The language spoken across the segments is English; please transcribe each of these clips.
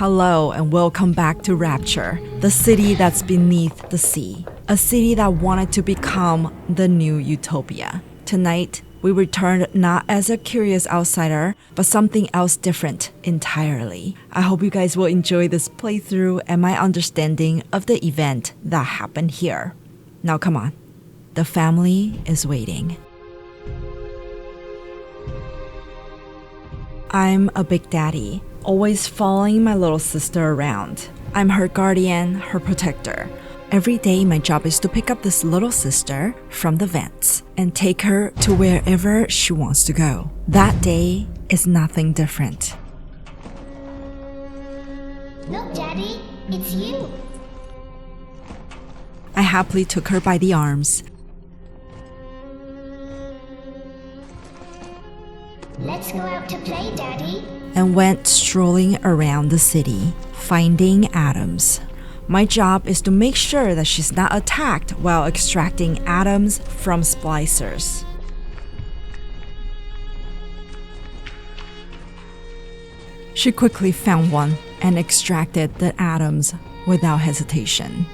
Hello and welcome back to Rapture, the city that's beneath the sea. A city that wanted to become the new utopia. Tonight, we returned not as a curious outsider, but something else different entirely. I hope you guys will enjoy this playthrough and my understanding of the event that happened here. Now come on, the family is waiting. I'm a big daddy, always following my little sister around. I'm her guardian, her protector. Every day, my job is to pick up this little sister from the vents and take her to wherever she wants to go. That day is nothing different. Look, Daddy, it's you. I happily took her by the arms. Let's go out to play, Daddy. And went strolling around the city, finding atoms. My job is to make sure that she's not attacked while extracting atoms from splicers. She quickly found one and extracted the atoms without hesitation.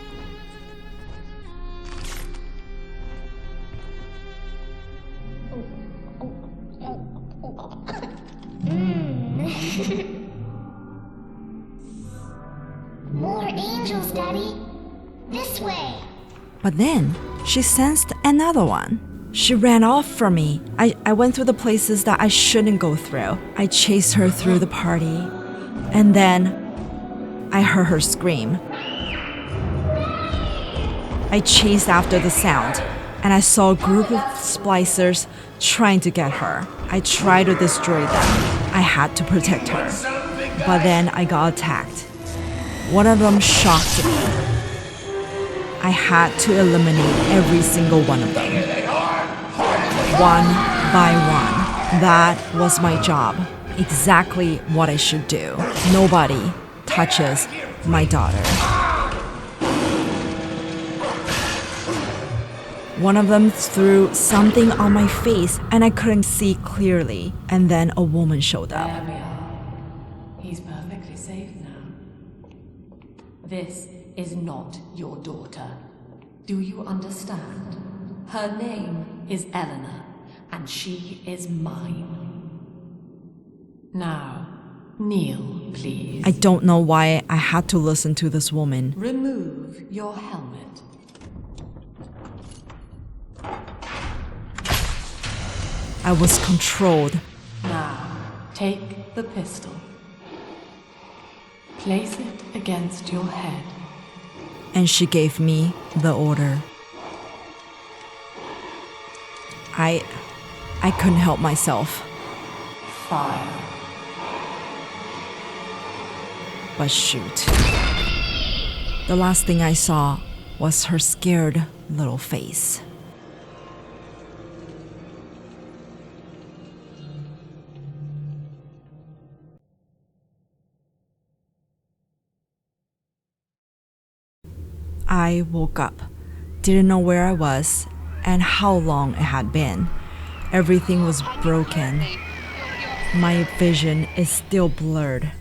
More angels, Daddy. This way. But then, she sensed another one. She ran off from me. I went through the places that I shouldn't go through. I chased her through the party. And then, I heard her scream. I chased after the sound, and I saw a group of splicers trying to get her. I tried to destroy them. I had to protect her. But then I got attacked. One of them shocked me. I had to eliminate every single one of them. One by one. That was my job. Exactly what I should do. Nobody touches my daughter. One of them threw something on my face and I couldn't see clearly. And then a woman showed up. There we are. He's perfectly safe now. This is not your daughter. Do you understand? Her name is Eleanor, and she is mine. Now, kneel, please. I don't know why I had to listen to this woman. Remove your helmet. I was controlled. Now, take the pistol. Place it against your head. And she gave me the order. I couldn't help myself. Fire. But shoot. The last thing I saw was her scared little face. I woke up, didn't know where I was and how long it had been. Everything was broken. My vision is still blurred.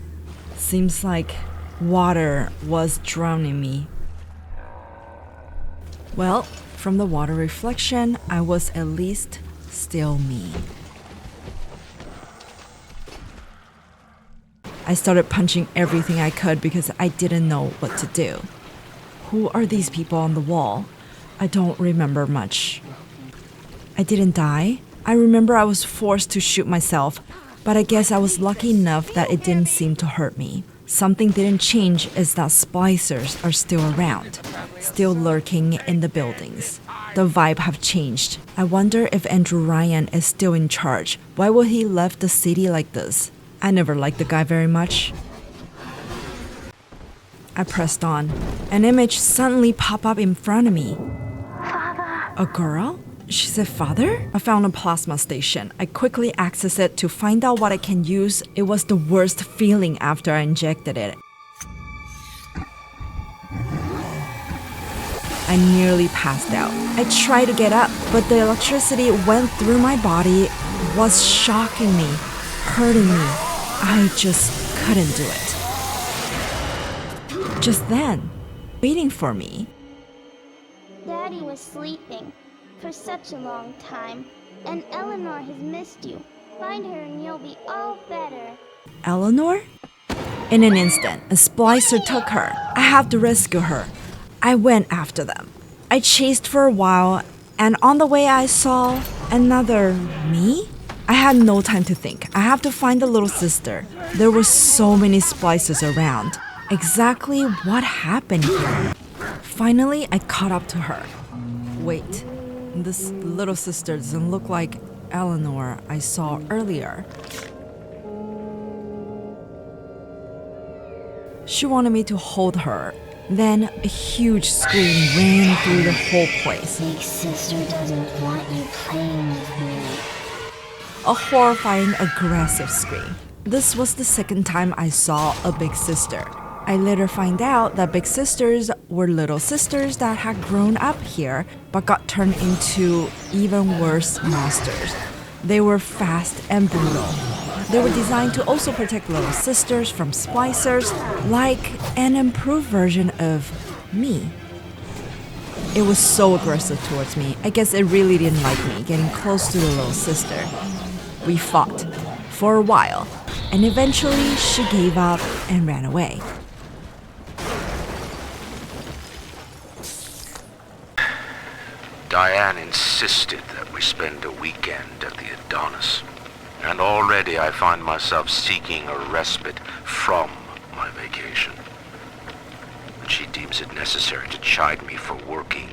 Seems like water was drowning me. Well, from the water reflection, I was at least still me. I started punching everything I could because I didn't know what to do. Who are these people on the wall? I don't remember much. I didn't die. I remember I was forced to shoot myself, but I guess I was lucky enough that it didn't seem to hurt me. Something didn't change is that splicers are still around, still lurking in the buildings. The vibe have changed. I wonder if Andrew Ryan is still in charge. Why would he left the city like this? I never liked the guy very much. I pressed on. An image suddenly popped up in front of me. Father. A girl? She said, "Father?" I found a plasma station. I quickly accessed it to find out what I can use. It was the worst feeling after I injected it. I nearly passed out. I tried to get up, but the electricity went through my body, was shocking me, hurting me. I just couldn't do it. just then, waiting for me. Daddy was sleeping for such a long time, and Eleanor has missed you. Find her and you'll be all better. Eleanor? In an instant, a splicer took her. I have to rescue her. I went after them. I chased for a while, and on the way I saw another me? I had no time to think. I have to find the little sister. There were so many splicers around. Exactly what happened here? Finally, I caught up to her. Wait, this little sister doesn't look like Eleanor I saw earlier. She wanted me to hold her. Then a huge scream ran through the whole place. Big sister doesn't want you playing with me. A horrifying, aggressive scream. This was the second time I saw a big sister. I later find out that big sisters were little sisters that had grown up here but got turned into even worse monsters. They were fast and brutal. They were designed to also protect little sisters from splicers, like an improved version of me. It was so aggressive towards me. I guess it really didn't like me getting close to the little sister. We fought for a while, and eventually she gave up and ran away. Diane insisted that we spend a weekend at the Adonis, and already I find myself seeking a respite from my vacation. When she deems it necessary to chide me for working,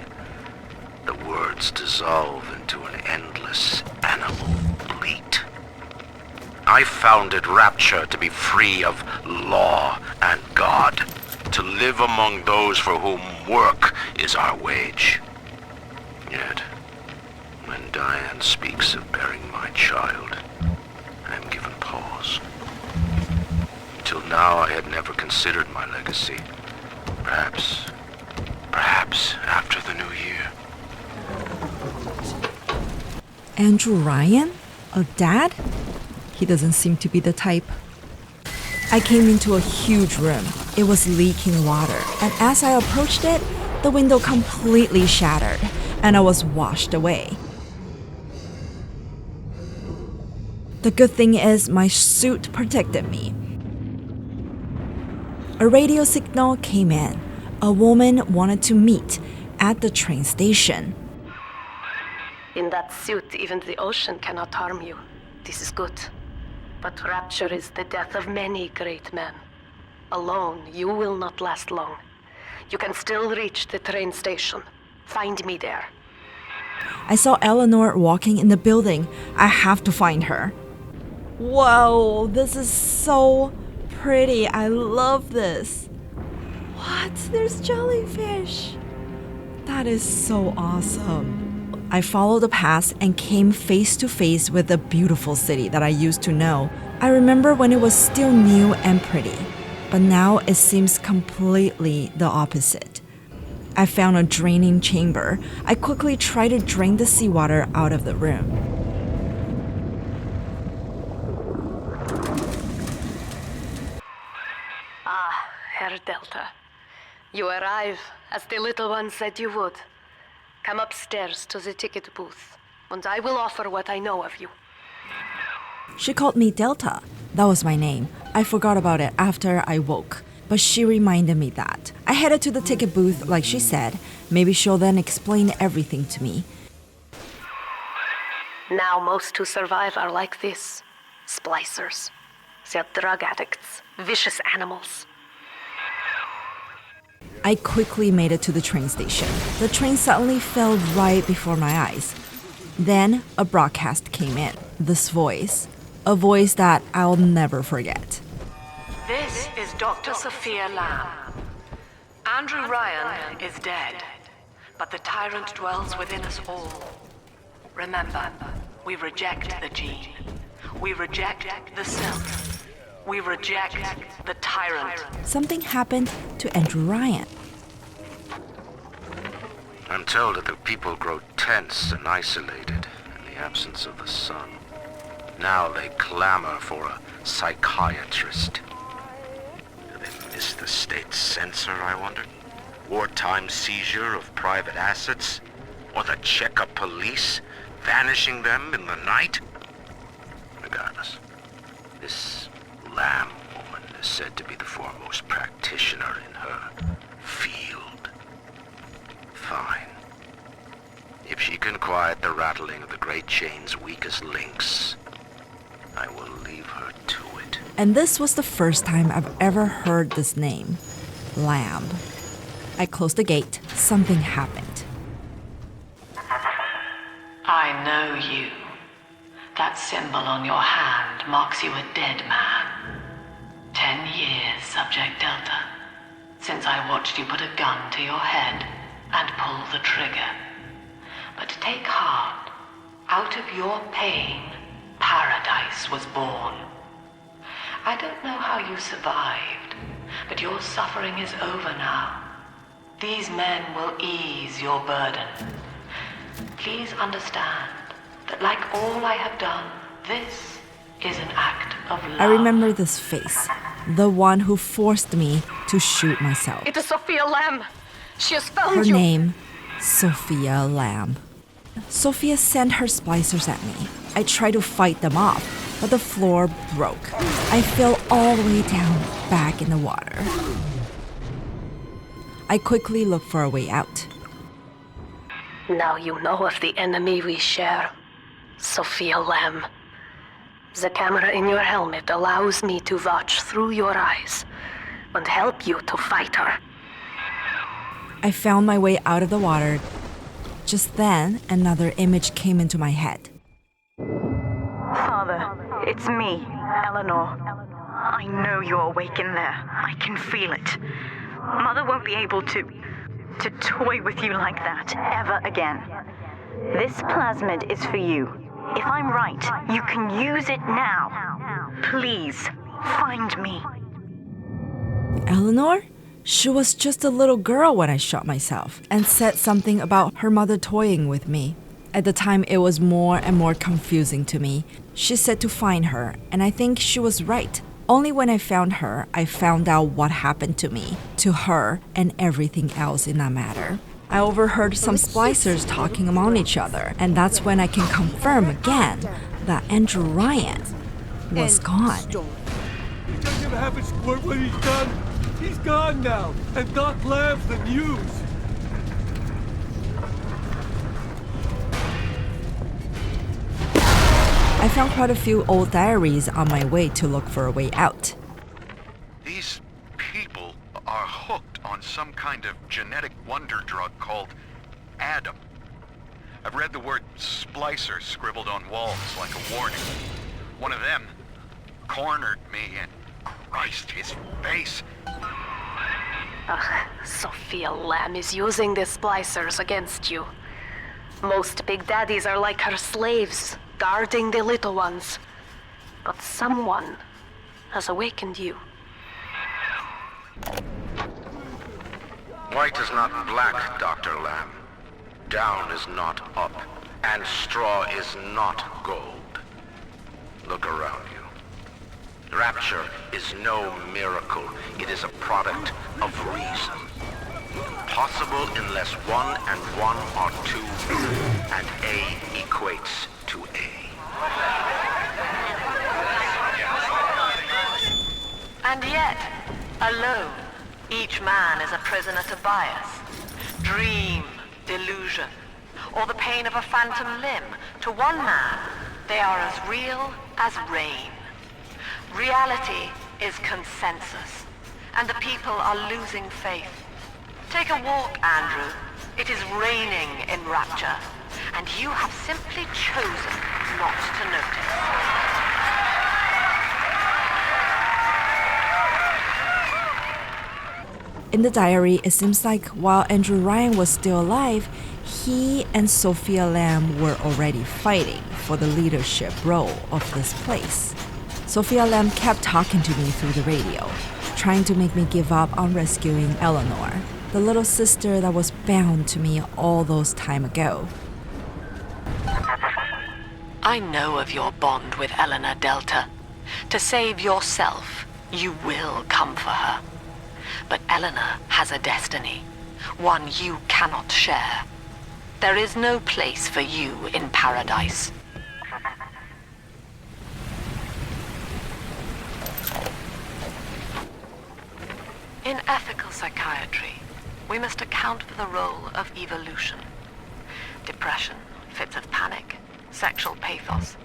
the words dissolve into an endless animal bleat. I found it rapture to be free of law and God, to live among those for whom work is our wage. Yet, when Diane speaks of bearing my child, I am given pause. Till now I had never considered my legacy. Perhaps after the new year. Andrew Ryan? A dad? He doesn't seem to be the type. I came into a huge room. It was leaking water, and as I approached it, the window completely shattered, and I was washed away. The good thing is my suit protected me. A radio signal came in. A woman wanted to meet at the train station. In that suit, even the ocean cannot harm you. This is good. But rapture is the death of many great men. Alone, you will not last long. You can still reach the train station. Find me there. I saw Eleanor walking in the building. I have to find her. Whoa, this is so pretty. I love this. What? There's jellyfish. That is so awesome. I followed the path and came face to face with the beautiful city that I used to know. I remember when it was still new and pretty, but now it seems completely the opposite. I found a draining chamber. I quickly tried to drain the seawater out of the room. Ah, Herr Delta. You arrive as the little one said you would. Come upstairs to the ticket booth, and I will offer what I know of you. She called me Delta. That was my name. I forgot about it after I woke, but she reminded me that. I headed to the ticket booth like she said. Maybe she'll then explain everything to me. Now most who survive are like this. Splicers. They're drug addicts. Vicious animals. I quickly made it to the train station. The train suddenly fell right before my eyes. Then a broadcast came in. This voice. A voice that I'll never forget. This is Dr. Sophia Lamb. Andrew Ryan is dead, but the tyrant dwells within us all. Remember, we reject the gene. We reject the self. We reject the tyrant. Something happened to Andrew Ryan. I'm told that the people grow tense and isolated in the absence of the sun. Now they clamor for a psychiatrist. Do they Is the state censor, I wonder? Wartime seizure of private assets? Or the checkup police vanishing them in the night? Regardless, this Lamb woman is said to be the foremost practitioner in her field. Fine. If she can quiet the rattling of the Great Chain's weakest links, I will leave her to it. And this was the first time I've ever heard this name, Lamb. I closed the gate. Something happened. I know you. That symbol on your hand marks you a dead man. 10 years, Subject Delta, since I watched you put a gun to your head and pull the trigger. But take heart. Out of your pain, paradise was born. I don't know how you survived, but your suffering is over now. These men will ease your burden. Please understand that like all I have done, this is an act of love. I remember this face, the one who forced me to shoot myself. It is Sophia Lamb. She has found Her you. name, Sophia Lamb. Sophia sent her splicers at me. I tried to fight them off, but the floor broke. I fell all the way down, back in the water. I quickly looked for a way out. Now you know of the enemy we share, Sophia Lamb. The camera in your helmet allows me to watch through your eyes and help you to fight her. I found my way out of the water. Just then, another image came into my head. Father, it's me, Eleanor. I know you're awake in there. I can feel it. Mother won't be able to toy with you like that ever again. This plasmid is for you. If I'm right, you can use it now. Please, find me. Eleanor? She was just a little girl when I shot myself and said something about her mother toying with me. At the time, it was more and more confusing to me. She said to find her, and I think she was right. Only when I found her, I found out what happened to me, to her, and everything else in that matter. I overheard some splicers talking among each other, and that's when I can confirm again that Andrew Ryan was gone. He doesn't have a squirt what he's done. He's gone now, and Doc Lamb's the news. I found quite a few old diaries on my way to look for a way out. These people are hooked on some kind of genetic wonder drug called Adam. I've read the word splicer scribbled on walls like a warning. One of them cornered me and Christ, his face. Sophia Lamb is using the splicers against you. Most big daddies are like her slaves, guarding the little ones. But someone has awakened you. White is not black, Dr. Lamb. Down is not up, and straw is not gold. Look around you. Rapture is no miracle. It is a product of reason. Possible unless 1 and 1 are 2, and A equates to A. And yet, alone, each man is a prisoner to bias, dream, delusion, or the pain of a phantom limb. To one man, they are as real as rain. Reality is consensus, and the people are losing faith. Take a walk, Andrew. It is raining in Rapture, and you have simply chosen not to notice. In the diary, it seems like while Andrew Ryan was still alive, he and Sophia Lamb were already fighting for the leadership role of this place. Sophia Lamb kept talking to me through the radio, trying to make me give up on rescuing Eleanor, the little sister that was bound to me all those time ago. I know of your bond with Eleanor Delta. To save yourself, you will come for her. But Eleanor has a destiny, one you cannot share. There is no place for you in paradise. In ethical psychiatry, we must account for the role of evolution. Depression, fits of panic, sexual pathos,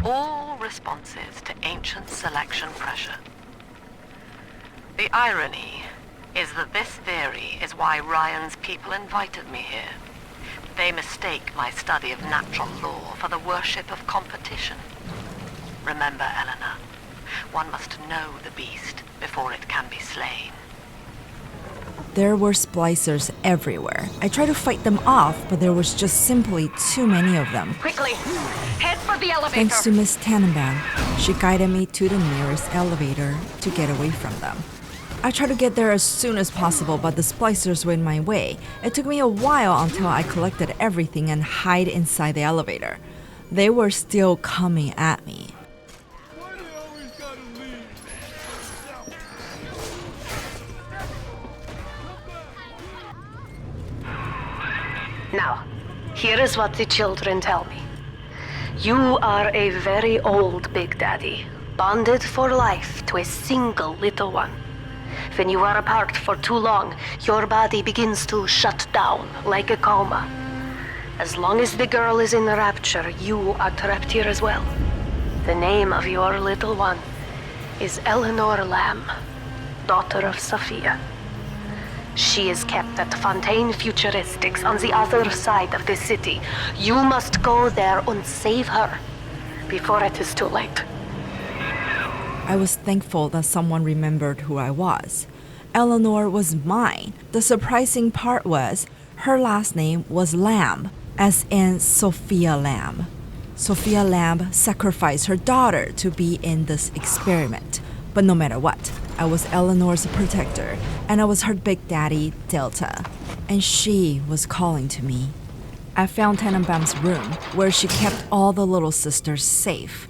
all responses to ancient selection pressure. The irony is that this theory is why Ryan's people invited me here. They mistake my study of natural law for the worship of competition. Remember, Eleanor, one must know the beast before it can be slain. There were splicers everywhere. I tried to fight them off, but there was just simply too many of them. Quickly, head for the elevator! Thanks to Miss Tannenbaum, she guided me to the nearest elevator to get away from them. I tried to get there as soon as possible, but the splicers were in my way. It took me a while until I collected everything and hid inside the elevator. They were still coming at me. Why do they always gotta leave? Now, here is what the children tell me. You are a very old Big Daddy, bonded for life to a single little one. When you are apart for too long, your body begins to shut down like a coma. As long as the girl is in the rapture, you are trapped here as well. The name of your little one is Eleanor Lamb, daughter of Sophia. She is kept at Fontaine Futuristics on the other side of the city. You must go there and save her before it is too late. I was thankful that someone remembered who I was. Eleanor was mine. The surprising part was her last name was Lamb, as in Sophia Lamb. Sophia Lamb sacrificed her daughter to be in this experiment. But no matter what, I was Eleanor's protector, and I was her Big Daddy, Delta. And she was calling to me. I found Tannenbaum's room, where she kept all the little sisters safe.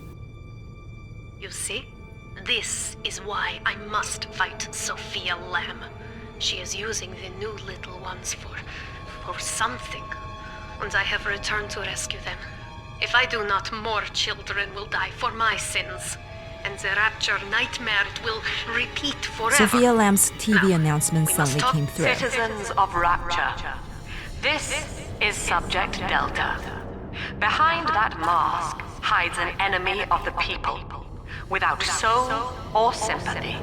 You see? This is why I must fight Sophia Lamb. She is using the new little ones for something. And I have returned to rescue them. If I do not, more children will die for my sins. And the rapture nightmare it will repeat forever. Sophia Lamb's TV announcement suddenly came through. Citizens of Rapture, this is Subject Delta. Behind that mask hides an enemy of the people, without soul or sympathy.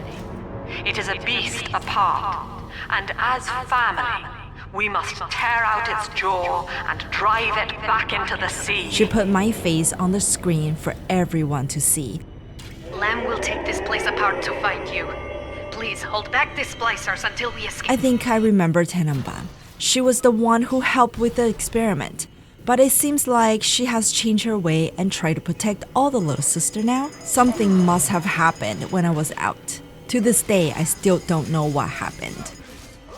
It is a beast apart, and as family, we must tear out its jaw and drive it back into the sea. She put my face on the screen for everyone to see. Lamb will take this place apart to find you. Please hold back the splicers until we escape. I think I remember Tannenbaum. She was the one who helped with the experiment. But it seems like she has changed her way and tried to protect all the little sister now. Something must have happened when I was out. To this day, I still don't know what happened.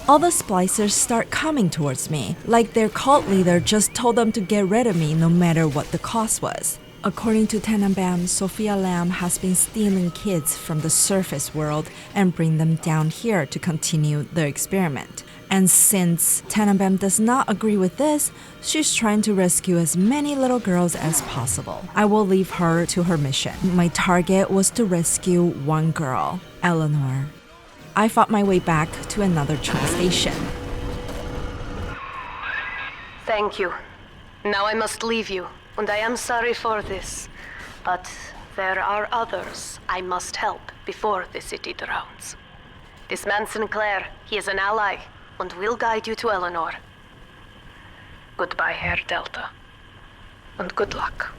All the splicers start coming towards me, like their cult leader just told them to get rid of me no matter what the cost was. According to Tannenbaum, Sophia Lamb has been stealing kids from the surface world and bring them down here to continue the experiment. And since Tannenbaum does not agree with this, she's trying to rescue as many little girls as possible. I will leave her to her mission. My target was to rescue one girl, Eleanor. I fought my way back to another train station. Thank you. Now I must leave you. And I am sorry for this, but there are others I must help before the city drowns. This man Sinclair, he is an ally, and will guide you to Eleanor. Goodbye, Herr Delta, and good luck.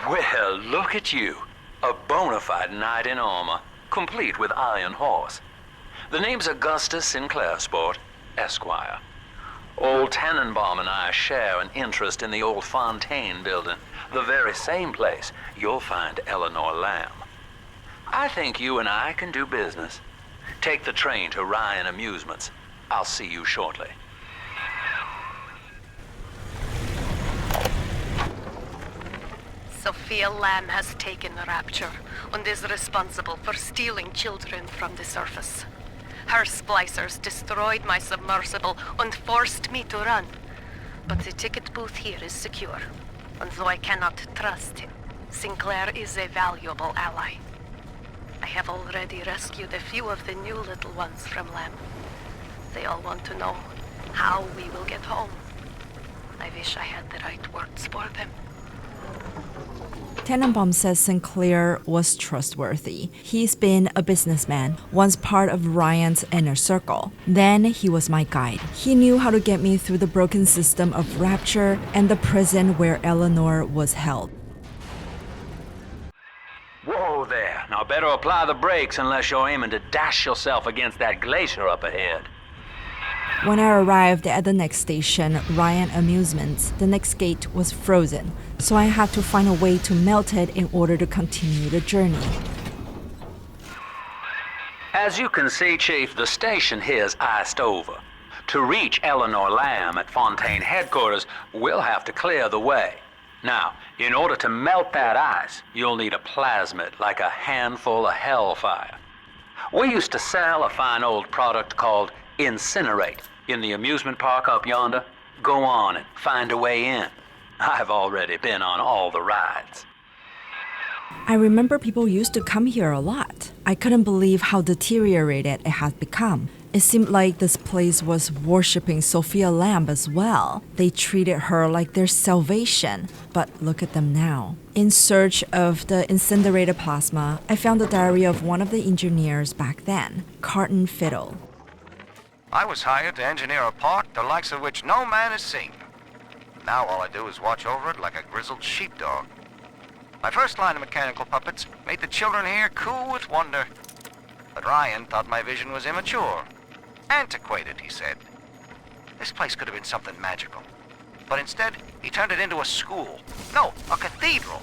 Well, look at you. A bona fide knight in armor, complete with iron horse. The name's Augustus Sinclair, Sport, Esquire. Old Tannenbaum and I share an interest in the old Fontaine building, the very same place you'll find Eleanor Lamb. I think you and I can do business. Take the train to Ryan Amusements. I'll see you shortly. Sophia Lamb has taken Rapture and is responsible for stealing children from the surface. Her splicers destroyed my submersible and forced me to run. But the ticket booth here is secure, and though I cannot trust him, Sinclair is a valuable ally. I have already rescued a few of the new little ones from Lamb. They all want to know how we will get home. I wish I had the right words for them. Tenenbaum says Sinclair was trustworthy. He's been a businessman, once part of Ryan's inner circle. Then he was my guide. He knew how to get me through the broken system of Rapture and the prison where Eleanor was held. Whoa there. Now better apply the brakes unless you're aiming to dash yourself against that glacier up ahead. When I arrived at the next station, Ryan Amusements, the next gate was frozen, so I had to find a way to melt it in order to continue the journey. As you can see, Chief, the station here's iced over. To reach Eleanor Lamb at Fontaine headquarters, we'll have to clear the way. Now, in order to melt that ice, you'll need a plasmid, like a handful of hellfire. We used to sell a fine old product called Incinerate in the amusement park up yonder. Go on and find a way in. I've already been on all the rides. I remember people used to come here a lot. I couldn't believe how deteriorated it had become. It seemed like this place was worshipping Sophia Lamb as well. They treated her like their salvation. But look at them now. In search of the incinerated plasma, I found the diary of one of the engineers back then, Carton Fiddle. I was hired to engineer a park the likes of which no man has seen. Now all I do is watch over it like a grizzled sheepdog. My first line of mechanical puppets made the children here cool with wonder. But Ryan thought my vision was immature. Antiquated, he said. This place could have been something magical. But instead, he turned it into a school. No, a cathedral.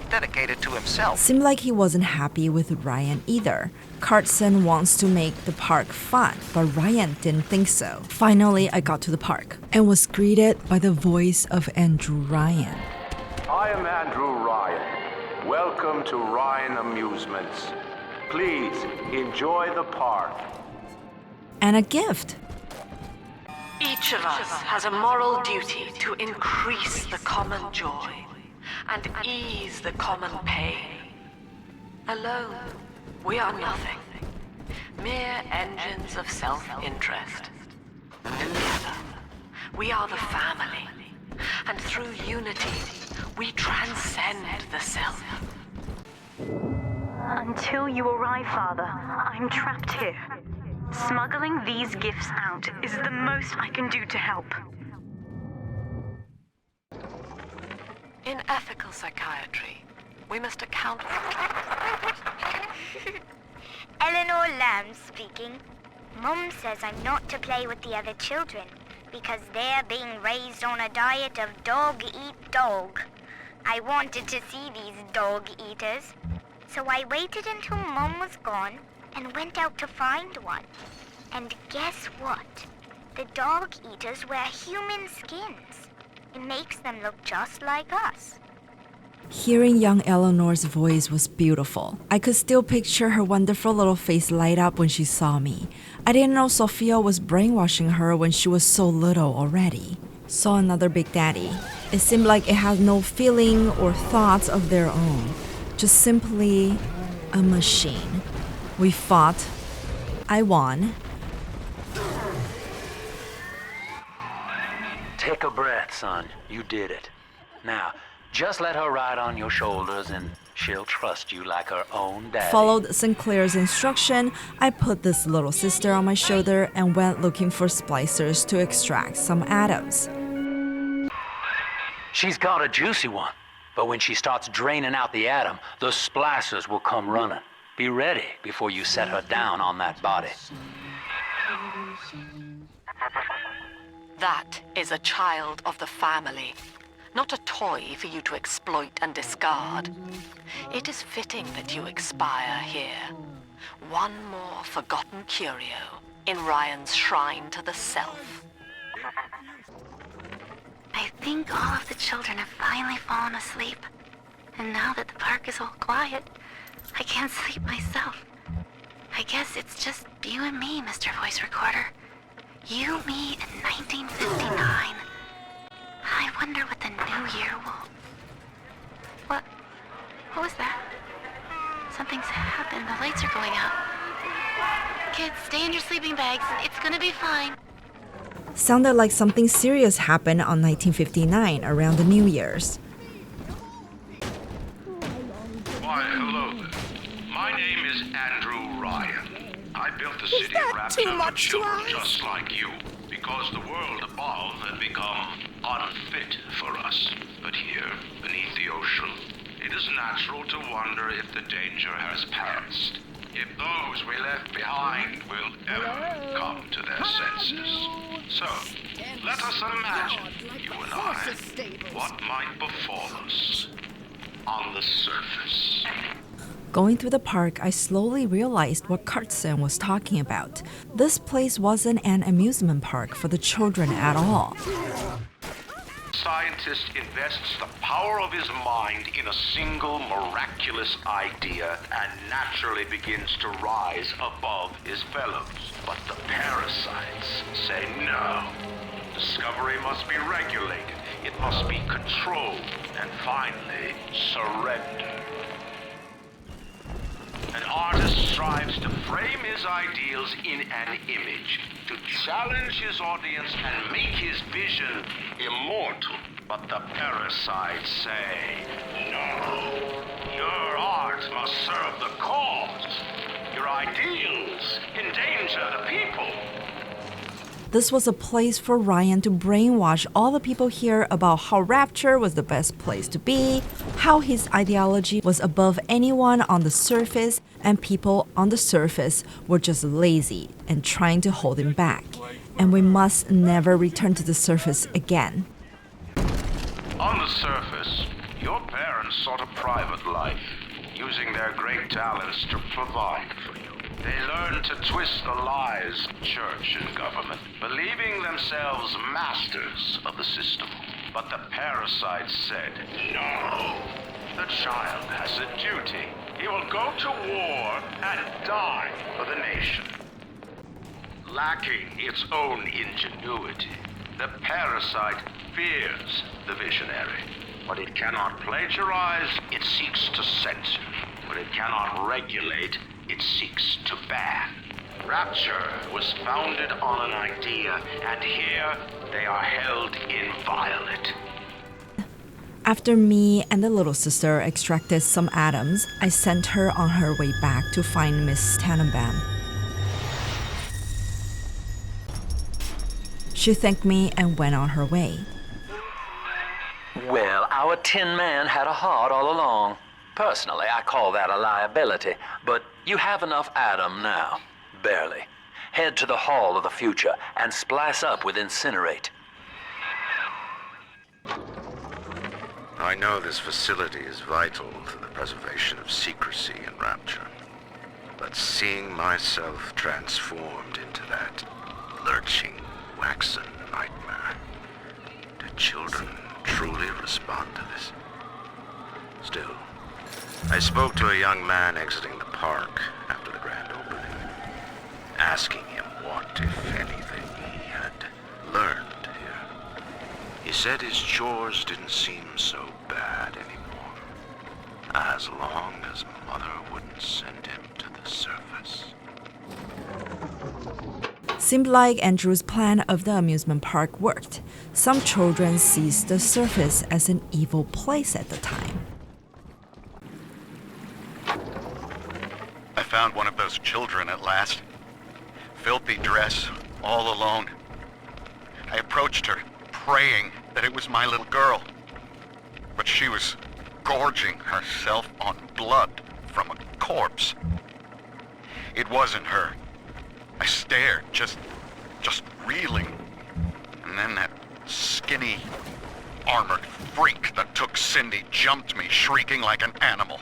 Dedicated to himself. Seemed like he wasn't happy with Ryan either. Cartson wants to make the park fun, but Ryan didn't think so. Finally, I got to the park and was greeted by the voice of Andrew Ryan. I am Andrew Ryan. Welcome to Ryan Amusements. Please enjoy the park. And a gift. Each of us has a moral duty to increase the common joy and ease the common pain. Alone, we are nothing, mere engines of self-interest. Together, we are the family, and through unity, we transcend the self. Until you arrive, Father, I'm trapped here. Smuggling these gifts out is the most I can do to help. In ethical psychiatry, we must account for... Eleanor Lamb speaking. Mum says I'm not to play with the other children because they're being raised on a diet of dog-eat-dog. I wanted to see these dog-eaters, so I waited until Mum was gone and went out to find one. And guess what? The dog-eaters wear human skins. It makes them look just like us. Hearing young Eleanor's voice was beautiful. I could still picture her wonderful little face light up when she saw me. I didn't know Sophia was brainwashing her when she was so little already. Saw another Big Daddy. It seemed like it had no feeling or thoughts of their own. Just simply a machine. We fought. I won. Take a breath, son. You did it. Now, just let her ride on your shoulders and she'll trust you like her own daddy. Followed Sinclair's instruction. I put this little sister on my shoulder and went looking for splicers to extract some atoms. She's got a juicy one, but when she starts draining out the atom, the splicers will come running. Be ready before you set her down on that body. That is a child of the family, not a toy for you to exploit and discard. It is fitting that you expire here. One more forgotten curio in Ryan's shrine to the self. I think all of the children have finally fallen asleep. And now that the park is all quiet, I can't sleep myself. I guess it's just you and me, Mr. Voice Recorder. You, me, in 1959. I wonder what the new year will... What was that? Something's happened. The lights are going out. Kids, stay in your sleeping bags. It's gonna be fine. Sounded like something serious happened on 1959 around the New Year's. Why, hello there. My name is Andrew Ryan. I built the city of Rapture for children just like you, because the world above had become unfit for us. But here, beneath the ocean, it is natural to wonder if the danger has passed. If those we left behind will ever come to their senses. So, let us imagine, you and I, what might befall us on the surface. Going through the park, I slowly realized what Cartson was talking about. This place wasn't an amusement park for the children at all. Scientist invests the power of his mind in a single miraculous idea and naturally begins to rise above his fellows. But the parasites say no. Discovery must be regulated, it must be controlled, and finally, surrendered. An artist strives to frame his ideals in an image, to challenge his audience and make his vision immortal. But the parasites say, no, your art must serve the cause. Your ideals endanger the people. This was a place for Ryan to brainwash all the people here about how Rapture was the best place to be, how his ideology was above anyone on the surface, and people on the surface were just lazy and trying to hold him back. And we must never return to the surface again. On the surface, your parents sought a private life, using their great talents to provide for you. They learned to twist the lies of church and government, believing themselves masters of the system. But the parasites said, no, the child has a duty. He will go to war and die for the nation. Lacking its own ingenuity, the parasite fears the visionary. What it cannot plagiarize, it seeks to censor. What it cannot regulate, it seeks to ban. Rapture was founded on an idea, and here they are held inviolate. After me and the little sister extracted some atoms, I sent her on her way back to find Miss Tannenbaum. She thanked me and went on her way. Well, our Tin Man had a heart all along. Personally, I call that a liability, but you have enough atom now. Barely. Head to the Hall of the Future and splice up with Incinerate. I know this facility is vital to the preservation of secrecy in Rapture, but seeing myself transformed into that lurching, waxen nightmare, do children truly respond to this? Still, I spoke to a young man exiting the park after the grand opening, asking him what, if anything, he had learned here. He said his chores didn't seem so bad anymore, as long as Mother wouldn't send him to the surface. Seemed like Andrew's plan of the amusement park worked. Some children seized the surface as an evil place at the time. I found one of those children at last. Filthy dress, all alone. I approached her, praying that it was my little girl. But she was gorging herself on blood from a corpse. It wasn't her. I stared, just reeling. And then that skinny, armored freak that took Cindy jumped me, shrieking like an animal.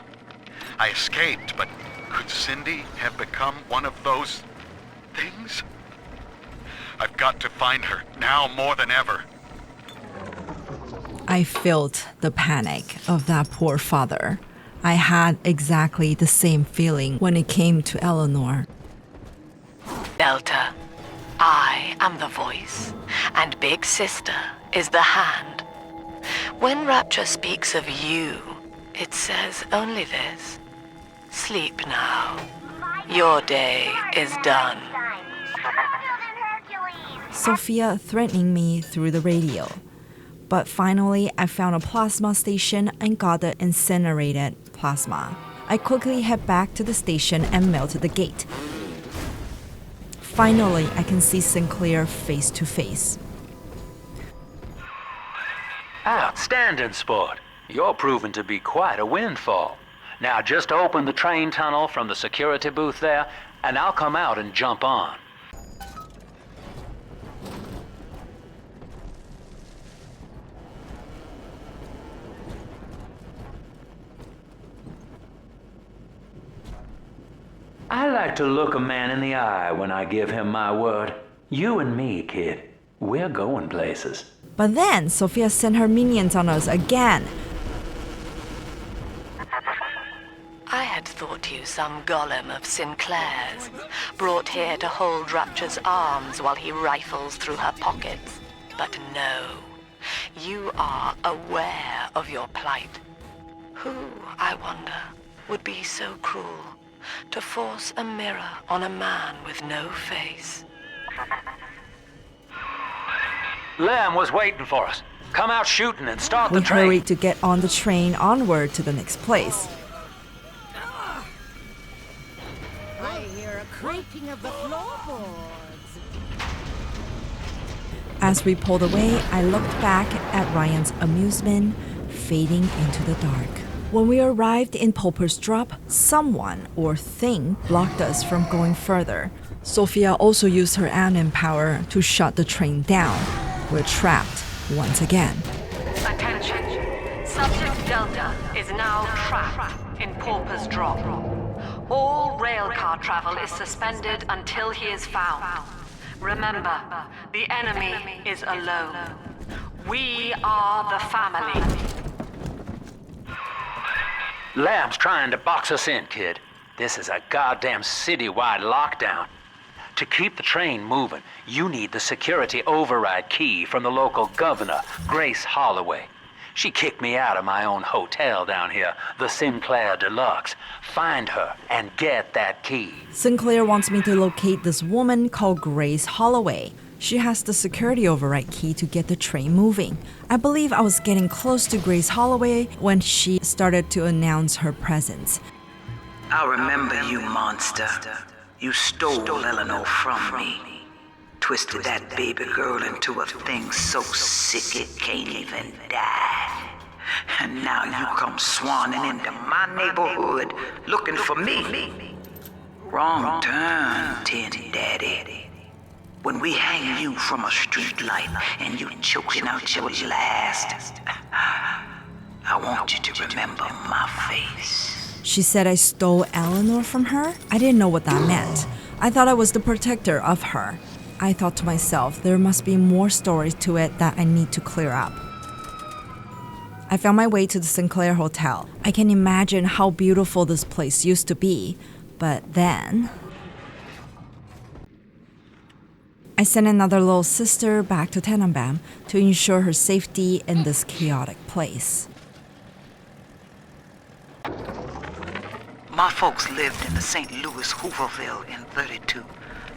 I escaped, but could Cindy have become one of those things? I've got to find her, now more than ever. I felt the panic of that poor father. I had exactly the same feeling when it came to Eleanor. Delta, I am the voice, and Big Sister is the hand. When Rapture speaks of you, it says only this. Sleep now. Your day is done. Sophia threatening me through the radio. But finally, I found a plasma station and got the incinerated plasma. I quickly head back to the station and melted the gate. Finally, I can see Sinclair face to face. Outstanding, sport. You're proving to be quite a windfall. Now just open the train tunnel from the security booth there, and I'll come out and jump on. I like to look a man in the eye when I give him my word. You and me, kid, we're going places. But then, Sophia sent her minions on us again. I had thought you some golem of Sinclair's, brought here to hold Rapture's arms while he rifles through her pockets. But no, you are aware of your plight. Who, I wonder, would be so cruel to force a mirror on a man with no face? Lamb was waiting for us. Come out shooting and start We the train. hurried to get on the train onward to the next place. I hear a creaking of the floorboards. As we pulled away, I looked back at Ryan's amusement, fading into the dark. When we arrived in Pulper's Drop, someone or thing blocked us from going further. Sophia also used her admin power to shut the train down. We're trapped once again. Attention. Subject Delta is now trapped in Pauper's Drop. All railcar travel is suspended until he is found. Remember, the enemy is alone. We are the family. Lamb's trying to box us in, kid. This is a goddamn citywide lockdown. To keep the train moving, you need the security override key from the local governor, Grace Holloway. She kicked me out of my own hotel down here, the Sinclair Deluxe. Find her and get that key. Sinclair wants me to locate this woman called Grace Holloway. She has the security override key to get the train moving. I believe I was getting close to Grace Holloway when she started to announce her presence. I remember you, monster. You stole Eleanor from me. Twisted that baby girl into a thing so sick it can't even die. And now you come swanning into my neighborhood looking for me. Wrong turn, Tin Daddy. When we hang you from a street light and you choking out your last, I want you to remember my face. She said I stole Eleanor from her? I didn't know what that meant. I thought I was the protector of her. I thought to myself, there must be more stories to it that I need to clear up. I found my way to the Sinclair Hotel. I can imagine how beautiful this place used to be, but then I sent another little sister back to Tenenbaum to ensure her safety in this chaotic place. My folks lived in the St. Louis Hooverville in 32,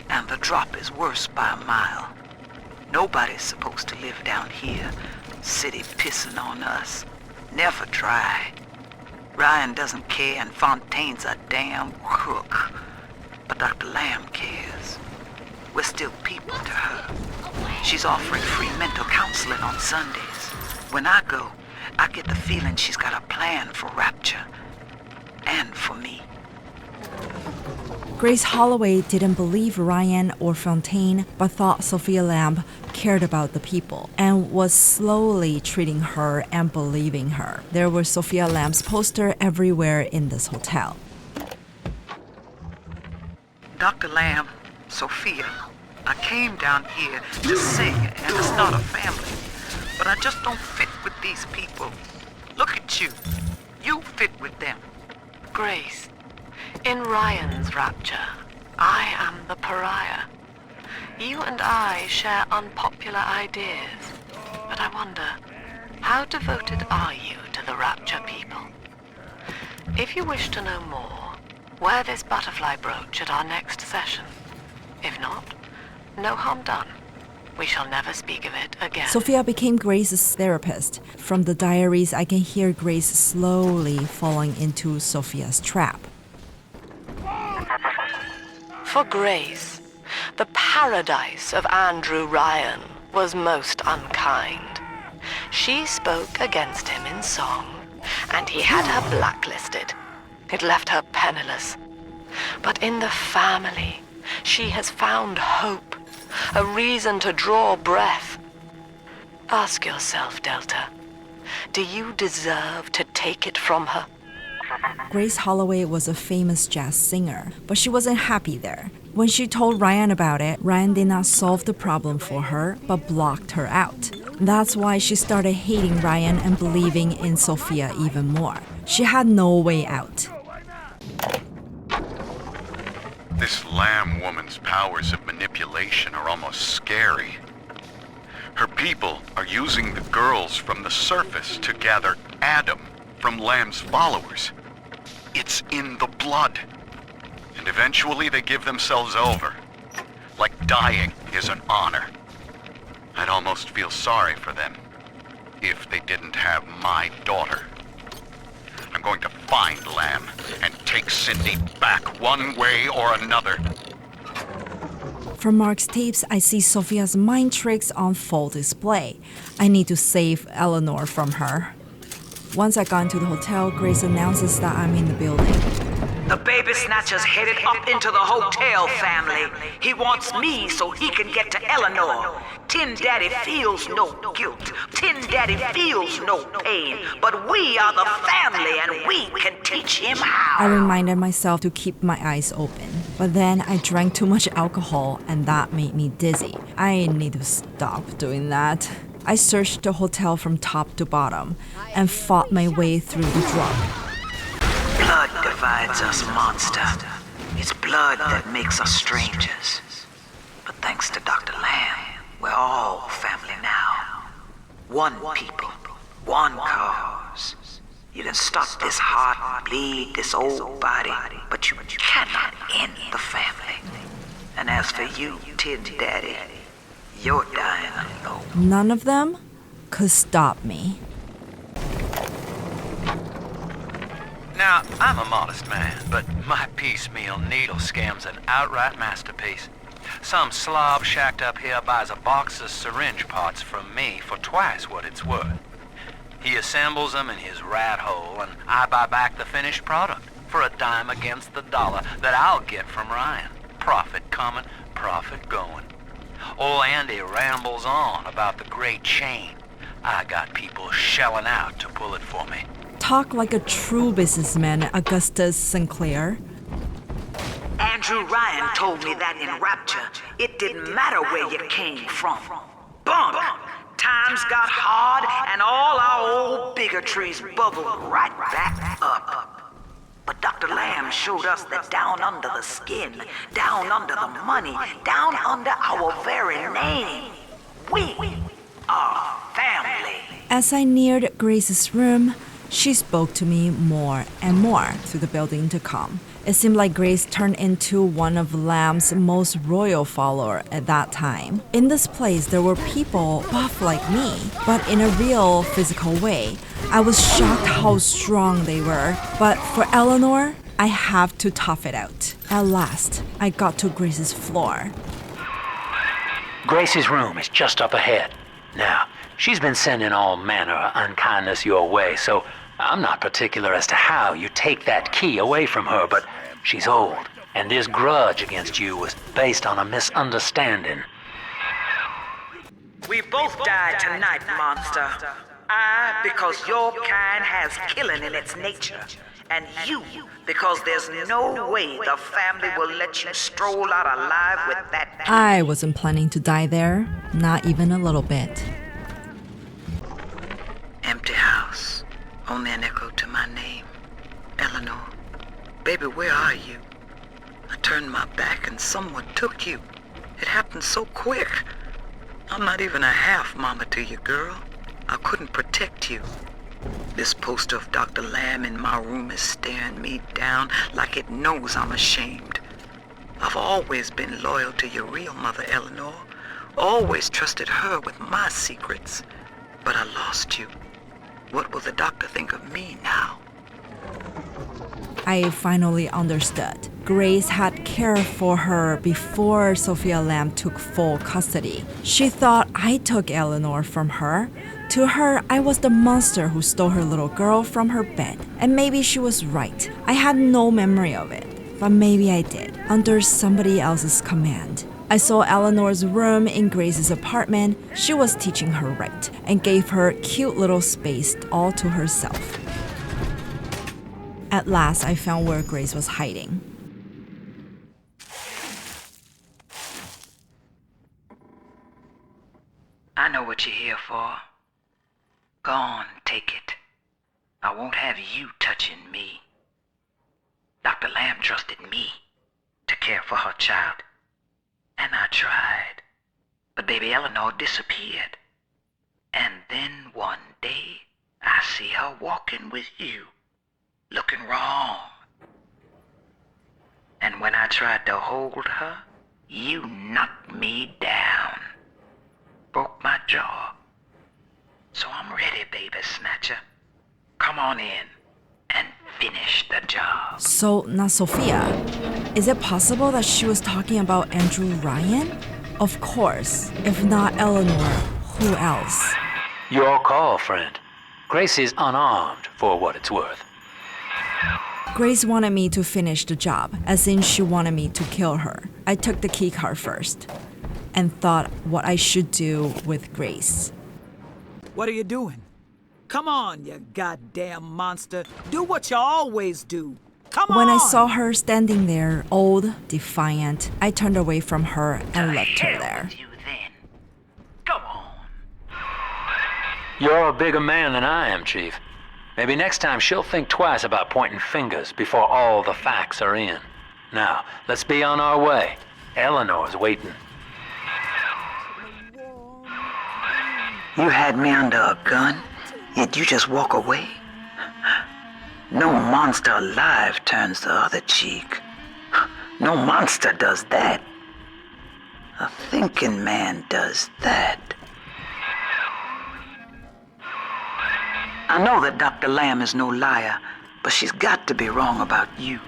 and the drop is worse by a mile. Nobody's supposed to live down here. City pissing on us. Never try. Ryan doesn't care, and Fontaine's a damn crook. But Dr. Lamb cares. We're still people to her. She's offering free mental counseling on Sundays. When I go, I get the feeling she's got a plan for Rapture. And for me. Grace Holloway didn't believe Ryan or Fontaine, but thought Sophia Lamb cared about the people and was slowly treating her and believing her. There were Sophia Lamb's posters everywhere in this hotel. Dr. Lamb, Sophia, I came down here to sing and to start a family. but I just don't fit with these people. Look at you. You fit with them. Grace, in Ryan's rapture, I am the pariah. You and I share unpopular ideas, but I wonder, how devoted are you to the rapture people? If you wish to know more, wear this butterfly brooch at our next session. If not, no harm done. We shall never speak of it again. Sophia became Grace's therapist. From the diaries, I can hear Grace slowly falling into Sophia's trap. For Grace, the paradise of Andrew Ryan was most unkind. She spoke against him in song, and he had her blacklisted. It left her penniless. But in the family, she has found hope, a reason to draw breath. Ask yourself, Delta, do you deserve to take it from her? Grace Holloway was a famous jazz singer, but she wasn't happy there. When she told Ryan about it, Ryan did not solve the problem for her, but blocked her out. That's why she started hating Ryan and believing in Sophia even more. She had no way out. This Lamb woman's powers of manipulation are almost scary. Her people are using the girls from the surface to gather Adam from Lamb's followers. It's in the blood. And eventually they give themselves over. Like dying is an honor. I'd almost feel sorry for them if they didn't have my daughter. I'm going to find Lamb and take Cindy back one way or another. From Mark's tapes, I see Sophia's mind tricks on full display. I need to save Eleanor from her. Once I got into the hotel, Grace announces that I'm in the building. The baby snatcher's headed up into the hotel, family. He wants me so he can get to Eleanor. Tin Daddy feels no guilt. Tin Daddy feels no pain. But we are the family and we can teach him how. I reminded myself to keep my eyes open. But then I drank too much alcohol and that made me dizzy. I need to stop doing that. I searched the hotel from top to bottom and fought my way through the drug. Blood divides us, monster. It's blood that makes us strangers. But thanks to Dr. Lamb, we're all family now. One people, one cause. You can stop this heart, bleed this old body, but you cannot end the family. And as for you, Tin Daddy, you're dying alone. None of them could stop me. Now, I'm a modest man, but my piecemeal needle scam's an outright masterpiece. Some slob shacked up here buys a box of syringe parts from me for twice what it's worth. He assembles them in his rat hole, and I buy back the finished product for a dime against the dollar that I'll get from Ryan. Profit coming, profit going. Old Andy rambles on about the great chain. I got people shelling out to pull it for me. Talk like a true businessman, Augustus Sinclair. Andrew Ryan told me that in Rapture, it didn't matter where you came from. Bump! Times got hard and all our old bigotries bubbled right back up. But Dr. Lamb showed us that down under the skin, down under the money, down under our very name, we are family. As I neared Grace's room, she spoke to me more and more through the building intercom. It seemed like Grace turned into one of Lamb's most royal followers at that time. In this place, there were people buff like me, but in a real physical way. I was shocked how strong they were, but for Eleanor, I have to tough it out. At last, I got to Grace's floor. Grace's room is just up ahead. Now, she's been sending all manner of unkindness your way, so I'm not particular as to how you take that key away from her, but she's old, and this grudge against you was based on a misunderstanding. We both died tonight, monster. I, because your kind has killing in its nature. And you, because there's no way the family will let you stroll out alive with that. I wasn't planning to die there, not even a little bit. Only an echo to my name. Eleanor. Baby, where are you? I turned my back and someone took you. It happened so quick. I'm not even a half mama to you, girl. I couldn't protect you. This poster of Dr. Lamb in my room is staring me down like it knows I'm ashamed. I've always been loyal to your real mother, Eleanor. Always trusted her with my secrets. But I lost you. What will the doctor think of me now? I finally understood. Grace had cared for her before Sophia Lamb took full custody. She thought I took Eleanor from her. To her, I was the monster who stole her little girl from her bed. And maybe she was right. I had no memory of it. But maybe I did, under somebody else's command. I saw Eleanor's room in Grace's apartment. She was teaching her right and gave her cute little space all to herself. At last, I found where Grace was hiding. I know what you're here for. Go on, take it. I won't have you touching me. Dr. Lamb trusted me to care for her child. And I tried. But baby Eleanor disappeared. And then one day, I see her walking with you, looking wrong. And when I tried to hold her, you knocked me down. Broke my jaw. So I'm ready, baby snatcher. Come on in and finish the job. So, not Sophia. Is it possible that she was talking about Andrew Ryan? Of course. If not Eleanor, who else? Your call, friend. Grace is unarmed, for what it's worth. Grace wanted me to finish the job, as in she wanted me to kill her. I took the keycard first, and thought what I should do with Grace. What are you doing? Come on, you goddamn monster. Do what you always do. Come on! When I saw her standing there, old, defiant, I turned away from her and left her there. You're a bigger man than I am, Chief. Maybe next time she'll think twice about pointing fingers before all the facts are in. Now, let's be on our way. Eleanor's waiting. You had me under a gun, yet you just walk away? No monster alive turns the other cheek. No monster does that. A thinking man does that. I know that Dr. Lamb is no liar, but she's got to be wrong about you.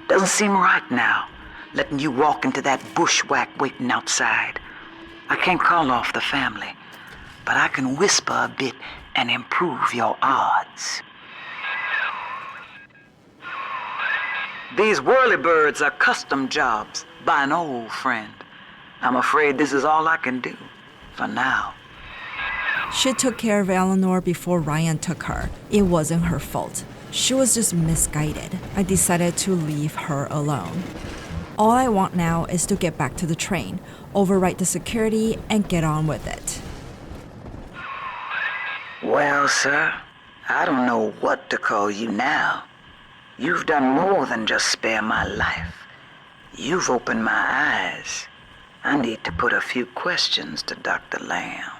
Doesn't seem right now, letting you walk into that bushwhack waiting outside. I can't call off the family, but I can whisper a bit and improve your odds. These whirlybirds are custom jobs by an old friend. I'm afraid this is all I can do for now. She took care of Eleanor before Ryan took her. It wasn't her fault. She was just misguided. I decided to leave her alone. All I want now is to get back to the train, override the security, and get on with it. Well, sir, I don't know what to call you now. You've done more than just spare my life. You've opened my eyes. I need to put a few questions to Dr. Lamb.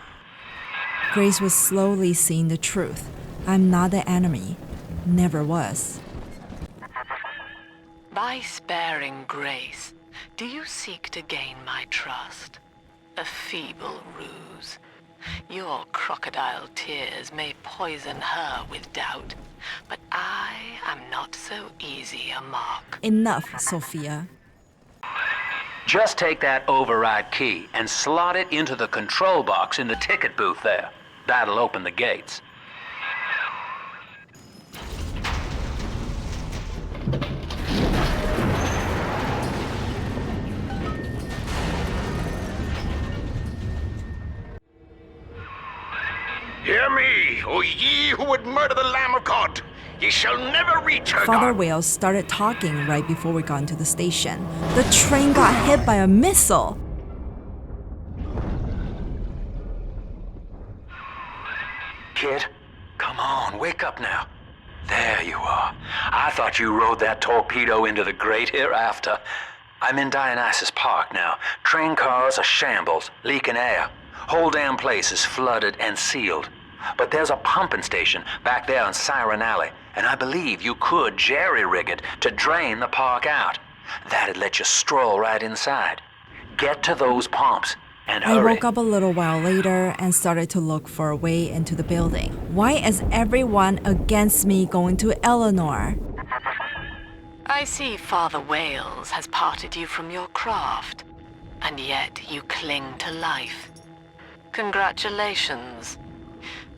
Grace was slowly seeing the truth. I'm not the enemy. Never was. By sparing Grace, do you seek to gain my trust? A feeble ruse. Your crocodile tears may poison her with doubt, but I am not so easy a mark. Enough, Sophia. Just take that override key and slot it into the control box in the ticket booth there. That'll open the gates. Hear me, O ye who would murder the Lamb of God! Ye shall never reach her Father God. Wales started talking right before we got into the station. The train got hit by a missile. Kid, come on, wake up now. There you are. I thought you rode that torpedo into the great hereafter. I'm in Dionysus Park now. Train cars are shambles, leaking air. Whole damn place is flooded and sealed. But there's a pumping station back there in Siren Alley, and I believe you could jerry-rig it to drain the park out. That'd let you stroll right inside. Get to those pumps, and I hurry. woke up a little while later and started to look for a way into the building. Why is everyone against me going to Eleanor? I see Father Wales has parted you from your craft, and yet you cling to life. Congratulations.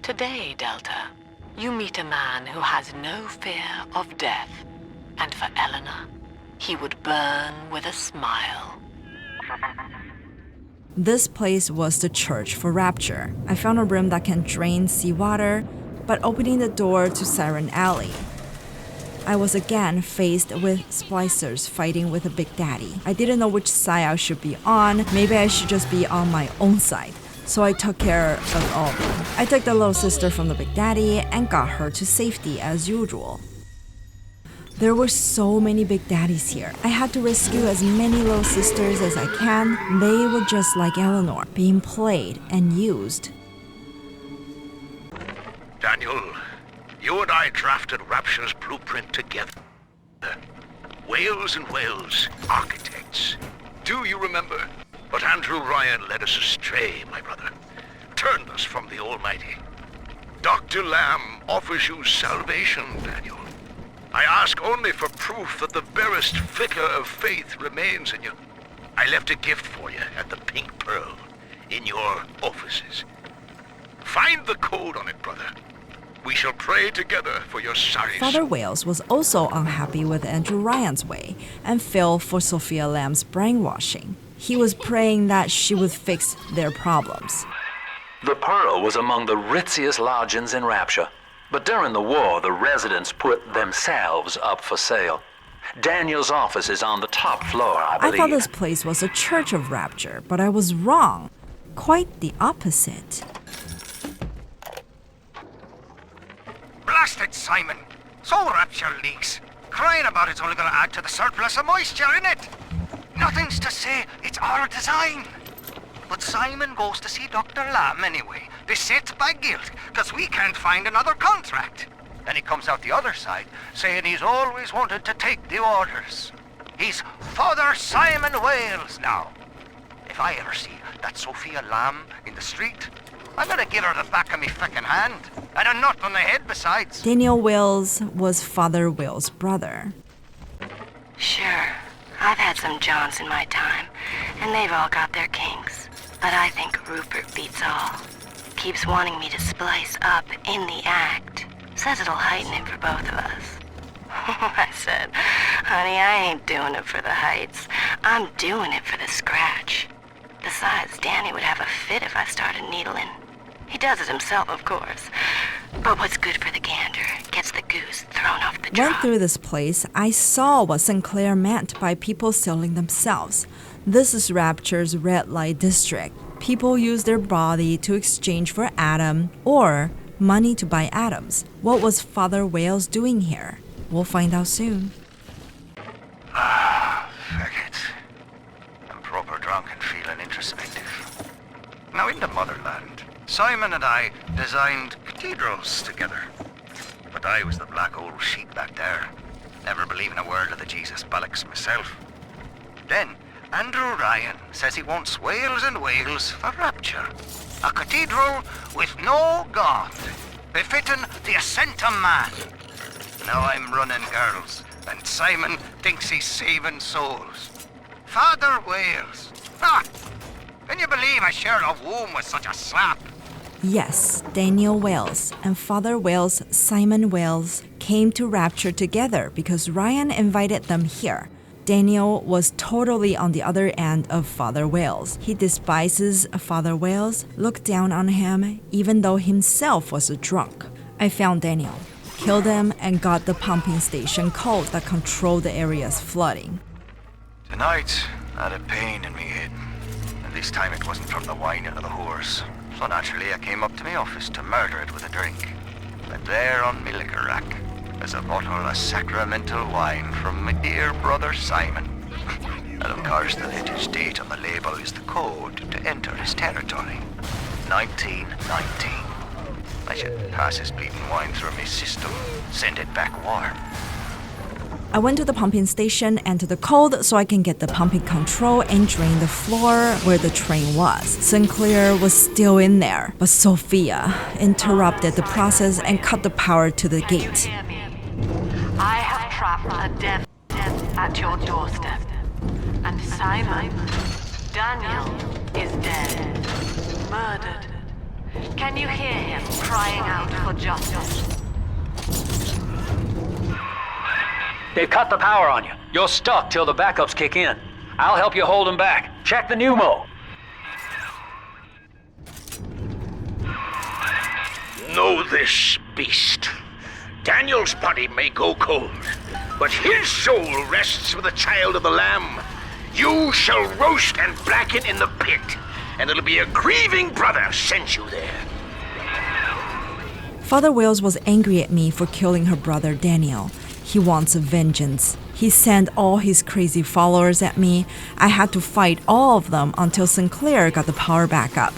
Today, Delta, you meet a man who has no fear of death, and for Eleanor, he would burn with a smile. This place was the church for Rapture. I found a room that can drain seawater, but opening the door to Siren Alley, I was again faced with splicers fighting with a Big Daddy. I didn't know which side I should be on. Maybe I should just be on my own side. So I took care of all of them. I took the little sister from the Big Daddy and got her to safety as usual. There were so many Big Daddies here. I had to rescue as many little sisters as I can. They were just like Eleanor, being played and used. Daniel, you and I drafted Rapture's blueprint together. Wales and Wales, architects. Do you remember? But Andrew Ryan led us astray, my brother. Turned us from the Almighty. Dr. Lamb offers you salvation, Daniel. I ask only for proof that the barest flicker of faith remains in you. I left a gift for you at the Pink Pearl, in your offices. Find the code on it, brother. We shall pray together for your sorry Father soul. Wales was also unhappy with Andrew Ryan's way and fell for Sophia Lamb's brainwashing. He was praying that she would fix their problems. The Pearl was among the ritziest lodgings in Rapture. But during the war, the residents put themselves up for sale. Daniel's office is on the top floor, I believe. I thought this place was a church of Rapture, but I was wrong. Quite the opposite. Blast it, Simon! So Rapture leaks. Crying about it's only going to add to the surplus of moisture in it. Nothing's to say it's our design. But Simon goes to see Dr. Lamb anyway, beset by guilt, because we can't find another contract. Then he comes out the other side, saying he's always wanted to take the orders. He's Father Simon Wales now. If I ever see that Sophia Lamb in the street, I'm gonna give her the back of me feckin' hand, and a nut on the head besides. Daniel Wales was Father Wales' brother. Sure, I've had some Johns in my time, and they've all got their kinks. But I think Rupert beats all. Keeps wanting me to splice up in the act. Says it'll heighten it for both of us. I said, honey, I ain't doing it for the heights. I'm doing it for the scratch. Besides, Danny would have a fit if I started needling. He does it himself, of course. But what's good for the gander gets the goose thrown off the Went drop. through this place, I saw what Sinclair meant by people selling themselves. This is Rapture's red light district. People use their body to exchange for atom or money to buy atoms. What was Father Wales doing here? We'll find out soon. Feck it. I'm proper drunk and feeling introspective. Now in the motherland, Simon and I designed cathedrals together. But I was the black old sheep back there, never believing a word of the Jesus bollocks myself. Then Andrew Ryan says he wants Wales and Wales for Rapture. A cathedral with no God, befitting the ascent of man. Now I'm running girls, and Simon thinks he's saving souls. Father Wales. Ah! Can you believe I shared a womb with such a slap? Yes, Daniel Wales and Father Wales, Simon Wales, came to Rapture together because Ryan invited them here. Daniel was totally on the other end of Father Wales. He despises Father Wales, looked down on him, even though himself was a drunk. I found Daniel, killed him, and got the pumping station code that controlled the area's flooding. Tonight, I had a pain in me head. And this time it wasn't from the wine or the whores. So naturally I came up to my office to murder it with a drink. And there on me liquor rack, as a bottle of sacramental wine from my dear brother Simon. And of course the latest date on the label is the code to enter his territory. 1919. I should pass this bleeding wine through my system, send it back warm. I went to the pumping station, entered the code so I can get the pumping control and drain the floor where the train was. Sinclair was still in there, but Sophia interrupted the process and cut the power to the gate. I have trapped a death at your doorstep. And Simon, Daniel, is dead. Murdered. Can you hear him crying out for justice? They've cut the power on you. You're stuck till the backups kick in. I'll help you hold them back. Check the pneumo. Know this, beast. Daniel's body may go cold, but his soul rests with the child of the Lamb. You shall roast and blacken in the pit, and it'll be a grieving brother sent you there. Father Wills was angry at me for killing her brother Daniel. He wants vengeance. He sent all his crazy followers at me. I had to fight all of them until Sinclair got the power back up.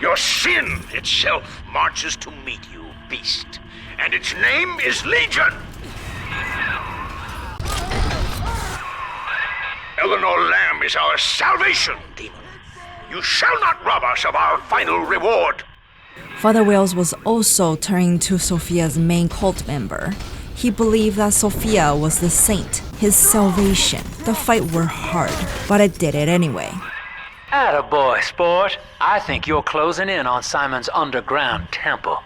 Your sin itself marches to meet you, beast, and its name is Legion. Eleanor Lamb is our salvation, demon. You shall not rob us of our final reward. Father Wills was also turning to Sophia's main cult member. He believed that Sophia was the saint, his salvation. The fight were hard, but I did it anyway. Attaboy, sport. I think you're closing in on Simon's underground temple.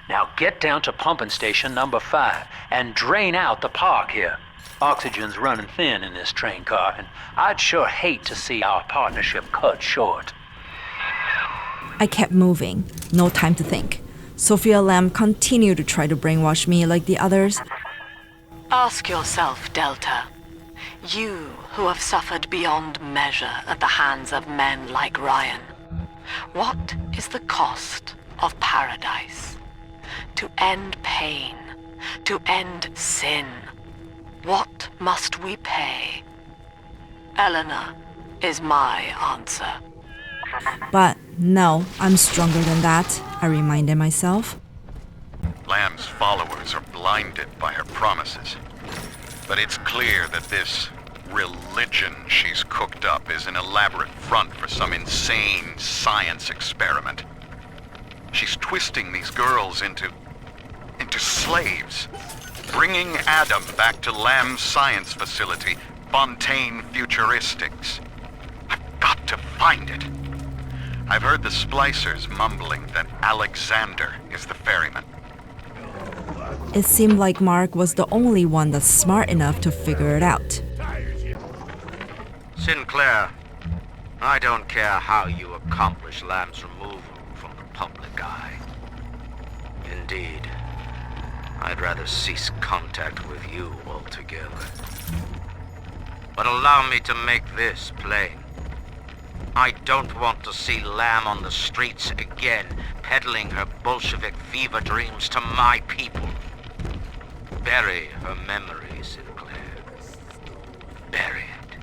Now get down to pumping station number 5 and drain out the park here. Oxygen's running thin in this train car, and I'd sure hate to see our partnership cut short. I kept moving, no time to think. Sophia Lamb continued to try to brainwash me like the others. Ask yourself, Delta. You who have suffered beyond measure at the hands of men like Ryan. What is the cost of paradise? To end pain, to end sin. What must we pay? Eleanor is my answer. But no, I'm stronger than that, I reminded myself. Lamb's followers are blinded by her promises. But it's clear that this religion she's cooked up is an elaborate front for some insane science experiment. She's twisting these girls into slaves, bringing Adam back to Lamb's science facility, Fontaine Futuristics. I've got to find it. I've heard the splicers mumbling that Alexander is the ferryman. It seemed like Mark was the only one that's smart enough to figure it out. Sinclair, I don't care how you accomplish Lamb's removal from the public eye. Indeed, I'd rather cease contact with you altogether. But allow me to make this plain. I don't want to see Lamb on the streets again, peddling her Bolshevik fever dreams to my people. Bury her memory, Sinclair. Bury it.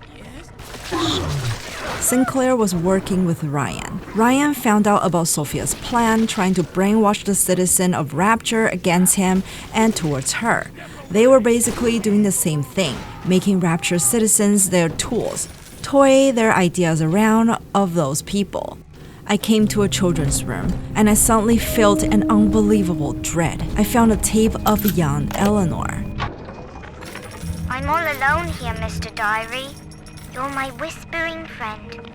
Sinclair was working with Ryan. Ryan found out about Sophia's plan, trying to brainwash the citizen of Rapture against him and towards her. They were basically doing the same thing, making Rapture citizens their tools, toy their ideas around of those people. I came to a children's room, and I suddenly felt an unbelievable dread. I found a tape of young Eleanor. I'm all alone here, Mr. Diary. You're my whispering friend.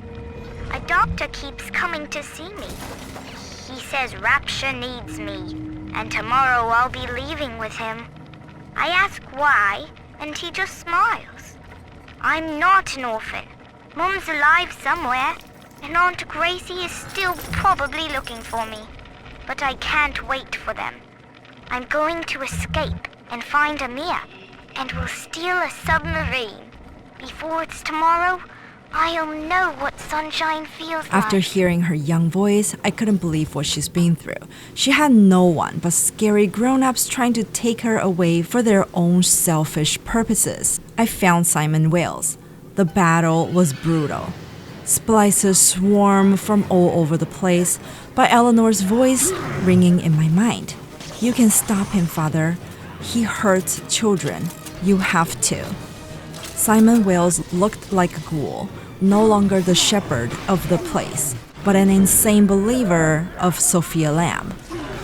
A doctor keeps coming to see me. He says Rapture needs me, and tomorrow I'll be leaving with him. I ask why, and he just smiles. I'm not an orphan. Mom's alive somewhere, and Aunt Gracie is still probably looking for me. But I can't wait for them. I'm going to escape and find Amir, and we'll steal a submarine. Before it's tomorrow, I'll know what sunshine feels After like. hearing her young voice, I couldn't believe what she's been through. She had no one but scary grown-ups trying to take her away for their own selfish purposes. I found Simon Wales. The battle was brutal. Splices swarm from all over the place, but Eleanor's voice ringing in my mind. You can stop him, Father. He hurts children. You have to. Simon Wales looked like a ghoul, no longer the shepherd of the place, but an insane believer of Sophia Lamb.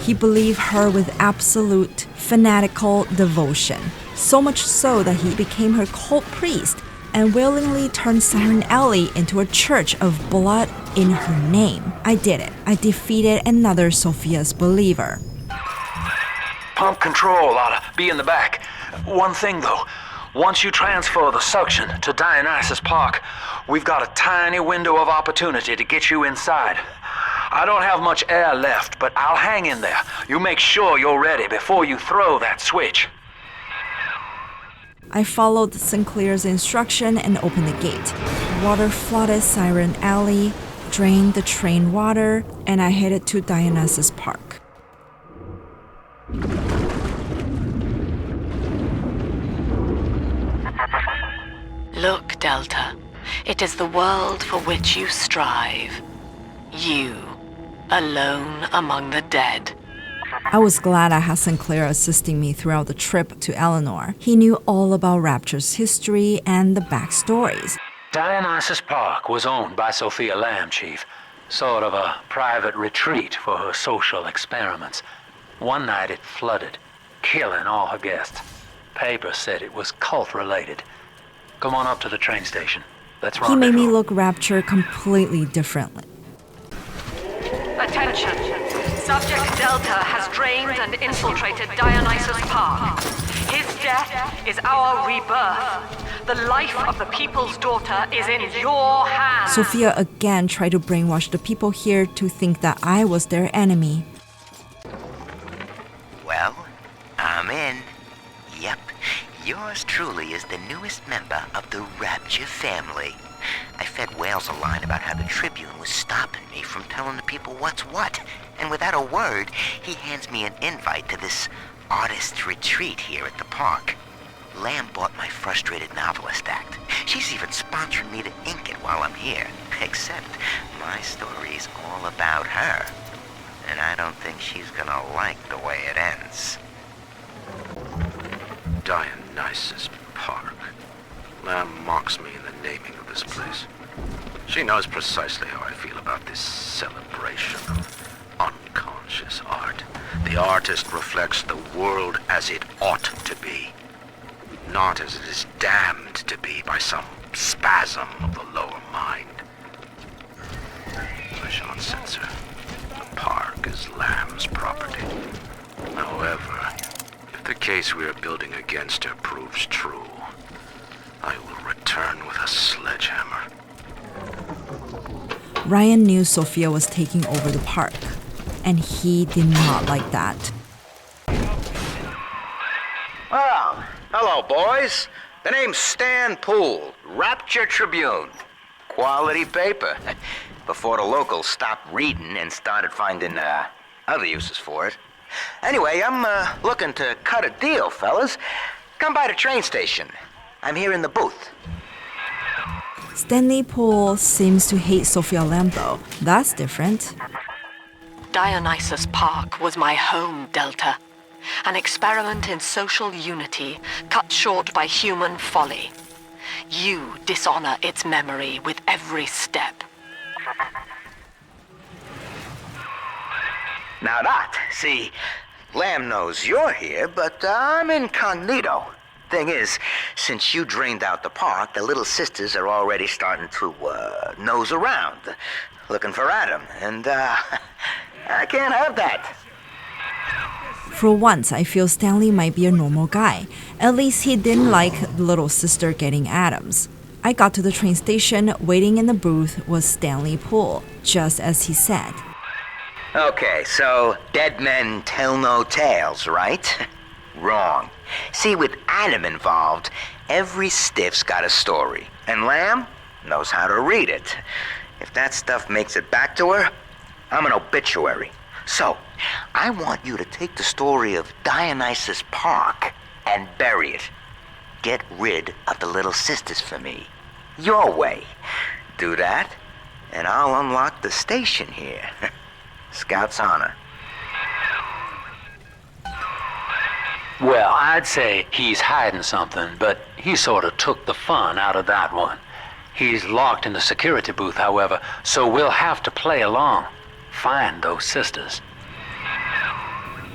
He believed her with absolute fanatical devotion, so much so that he became her cult priest and willingly turned Siren Alley into a church of blood in her name. I did it. I defeated another Sophia's believer. Pump control ought to be in the back. One thing though, once you transfer the suction to Dionysus Park, we've got a tiny window of opportunity to get you inside. I don't have much air left, but I'll hang in there. You make sure you're ready before you throw that switch. I followed Sinclair's instruction and opened the gate. Water flooded Siren Alley, drained the train water, and I headed to Dionysus Park. Look, Delta. It is the world for which you strive. You, alone among the dead. I was glad I had Sinclair assisting me throughout the trip to Eleanor. He knew all about Rapture's history and the backstories. Dionysus Park was owned by Sophia Lamb, Chief. Sort of a private retreat for her social experiments. One night it flooded, killing all her guests. Papers said it was cult-related. Come on up to the train station. Let's He made me rendezvous. look Rapture completely differently. Attention. Subject Delta has drained and infiltrated Dionysus Park. His death is our rebirth. The life of the people's daughter is in your hands. Sophia again tried to brainwash the people here to think that I was their enemy. Well, I'm in. Yep, yours truly is the newest member of the Rapture family. I fed Wales a line about how the Tribune was stopping me from telling the people what's what, and without a word, he hands me an invite to this artist retreat here at the park. Lamb bought my Frustrated Novelist Act. She's even sponsoring me to ink it while I'm here, except my story's all about her. And I don't think she's gonna like the way it ends. Dionysus Park. Lamb mocks me in the naming of this place. She knows precisely how I feel about this celebration of unconscious art. The artist reflects the world as it ought to be, not as it is damned to be by some spasm of the lower mind. I shan't censor. The park is Lamb's property. However, if the case we are building against her proves true, I will return with a sledgehammer. Ryan knew Sophia was taking over the park, and he did not like that. Well, hello, boys. The name's Stan Poole, Rapture Tribune. Quality paper. Before the locals stopped reading and started finding other uses for it. Anyway, I'm looking to cut a deal, fellas. Come by the train station. I'm here in the booth. Stanley Poole seems to hate Sophia Lamb though. That's different. Dionysus Park was my home, Delta. An experiment in social unity, cut short by human folly. You dishonor its memory with every step. Now that, see, Lamb knows you're here, but I'm incognito. Thing is, since you drained out the park, the little sisters are already starting to nose around, looking for Adam, and I can't have that. For once, I feel Stanley might be a normal guy. At least he didn't like the little sister getting Adams. I got to the train station. Waiting in the booth was Stanley Poole, just as he said. Okay, so dead men tell no tales, right? Wrong. See, with Adam involved, every stiff's got a story. And Lamb? knows how to read it. If that stuff makes it back to her, I'm an obituary. So, I want you to take the story of Dionysus Park and bury it. Get rid of the little sisters for me. Your way. Do that, and I'll unlock the station here. Scout's honor. Well, I'd say he's hiding something, but he sort of took the fun out of that one. He's locked in the security booth, however, so we'll have to play along. Find those sisters.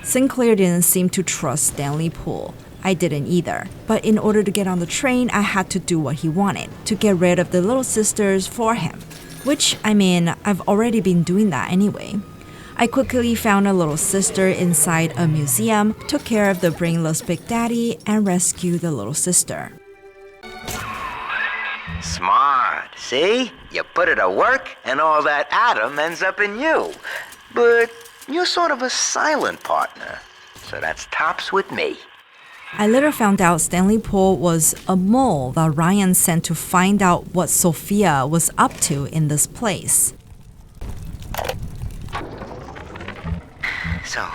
Sinclair didn't seem to trust Stanley Poole. I didn't either. But in order to get on the train, I had to do what he wanted, to get rid of the little sisters for him. Which, I mean, I've already been doing that anyway. I quickly found a little sister inside a museum, took care of the brainless Big Daddy, and rescued the little sister. Smart. See? You put it to work, and all that Adam ends up in you. But you're sort of a silent partner, so that's tops with me. I later found out Stanley Poole was a mole that Ryan sent to find out what Sophia was up to in this place. So,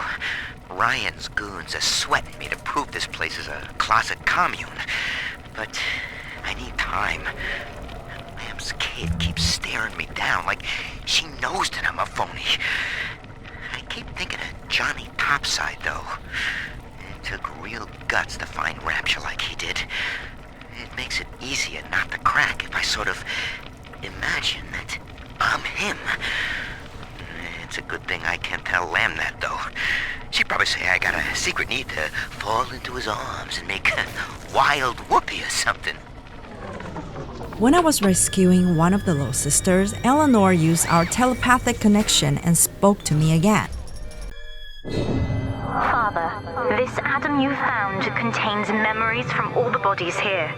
Ryan's goons are sweating me to prove this place is a closet commune. But I need time. Lamb's kid keeps staring me down like she knows that I'm a phony. I keep thinking of Johnny Topside, though. It took real guts to find Rapture like he did. It makes it easier not to crack if I sort of imagine that I'm him. It's a good thing I can't tell Lamb that, though. She'd probably say I got a secret need to fall into his arms and make a wild whoopee or something. When I was rescuing one of the little sisters, Eleanor used our telepathic connection and spoke to me again. Father, this Adam you found contains memories from all the bodies here.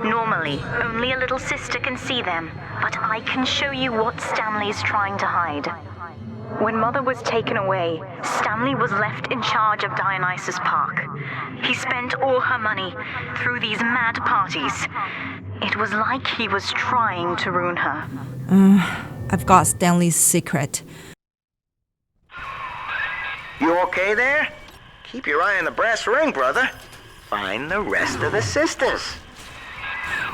Normally, only a little sister can see them, but I can show you what Stanley's trying to hide. When Mother was taken away, Stanley was left in charge of Dionysus Park. He spent all her money through these mad parties. It was like he was trying to ruin her. I've got Stanley's secret. You okay there? Keep your eye on the brass ring, brother. Find the rest of the sisters.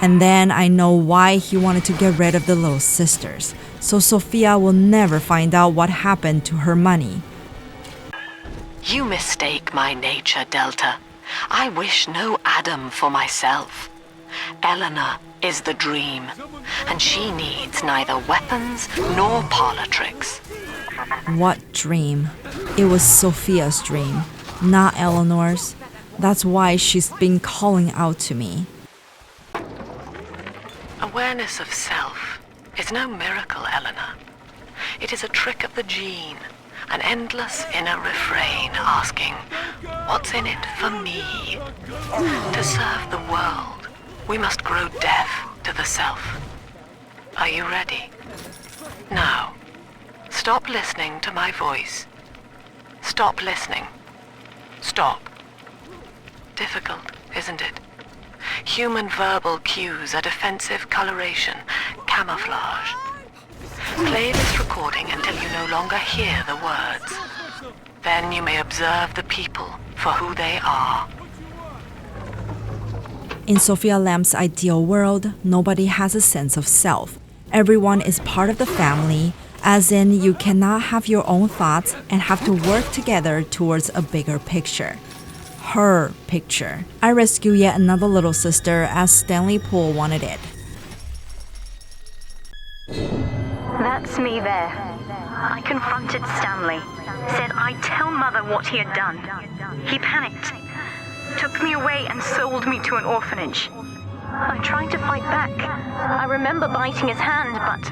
And then I know why he wanted to get rid of the little sisters, so Sophia will never find out what happened to her money. You mistake my nature, Delta. I wish no Adam for myself. Eleanor is the dream, and she needs neither weapons nor parlor tricks. What dream? It was Sophia's dream, not Eleanor's. That's why she's been calling out to me. Awareness of self is no miracle, Eleanor. It is a trick of the gene, an endless inner refrain asking, what's in it for me? To serve the world, we must grow deaf to the self. Are you ready? Now, stop listening to my voice. Stop listening. Stop. Difficult, isn't it? Human verbal cues are defensive coloration, camouflage. Play this recording until you no longer hear the words. Then you may observe the people for who they are. In Sophia Lamb's ideal world, nobody has a sense of self. Everyone is part of the family, as in you cannot have your own thoughts and have to work together towards a bigger picture. Her picture. I rescue yet another little sister as Stanley Poole wanted it. That's me there. I confronted Stanley, said I'd tell Mother what he had done. He panicked, took me away and sold me to an orphanage. I tried to fight back. I remember biting his hand, but...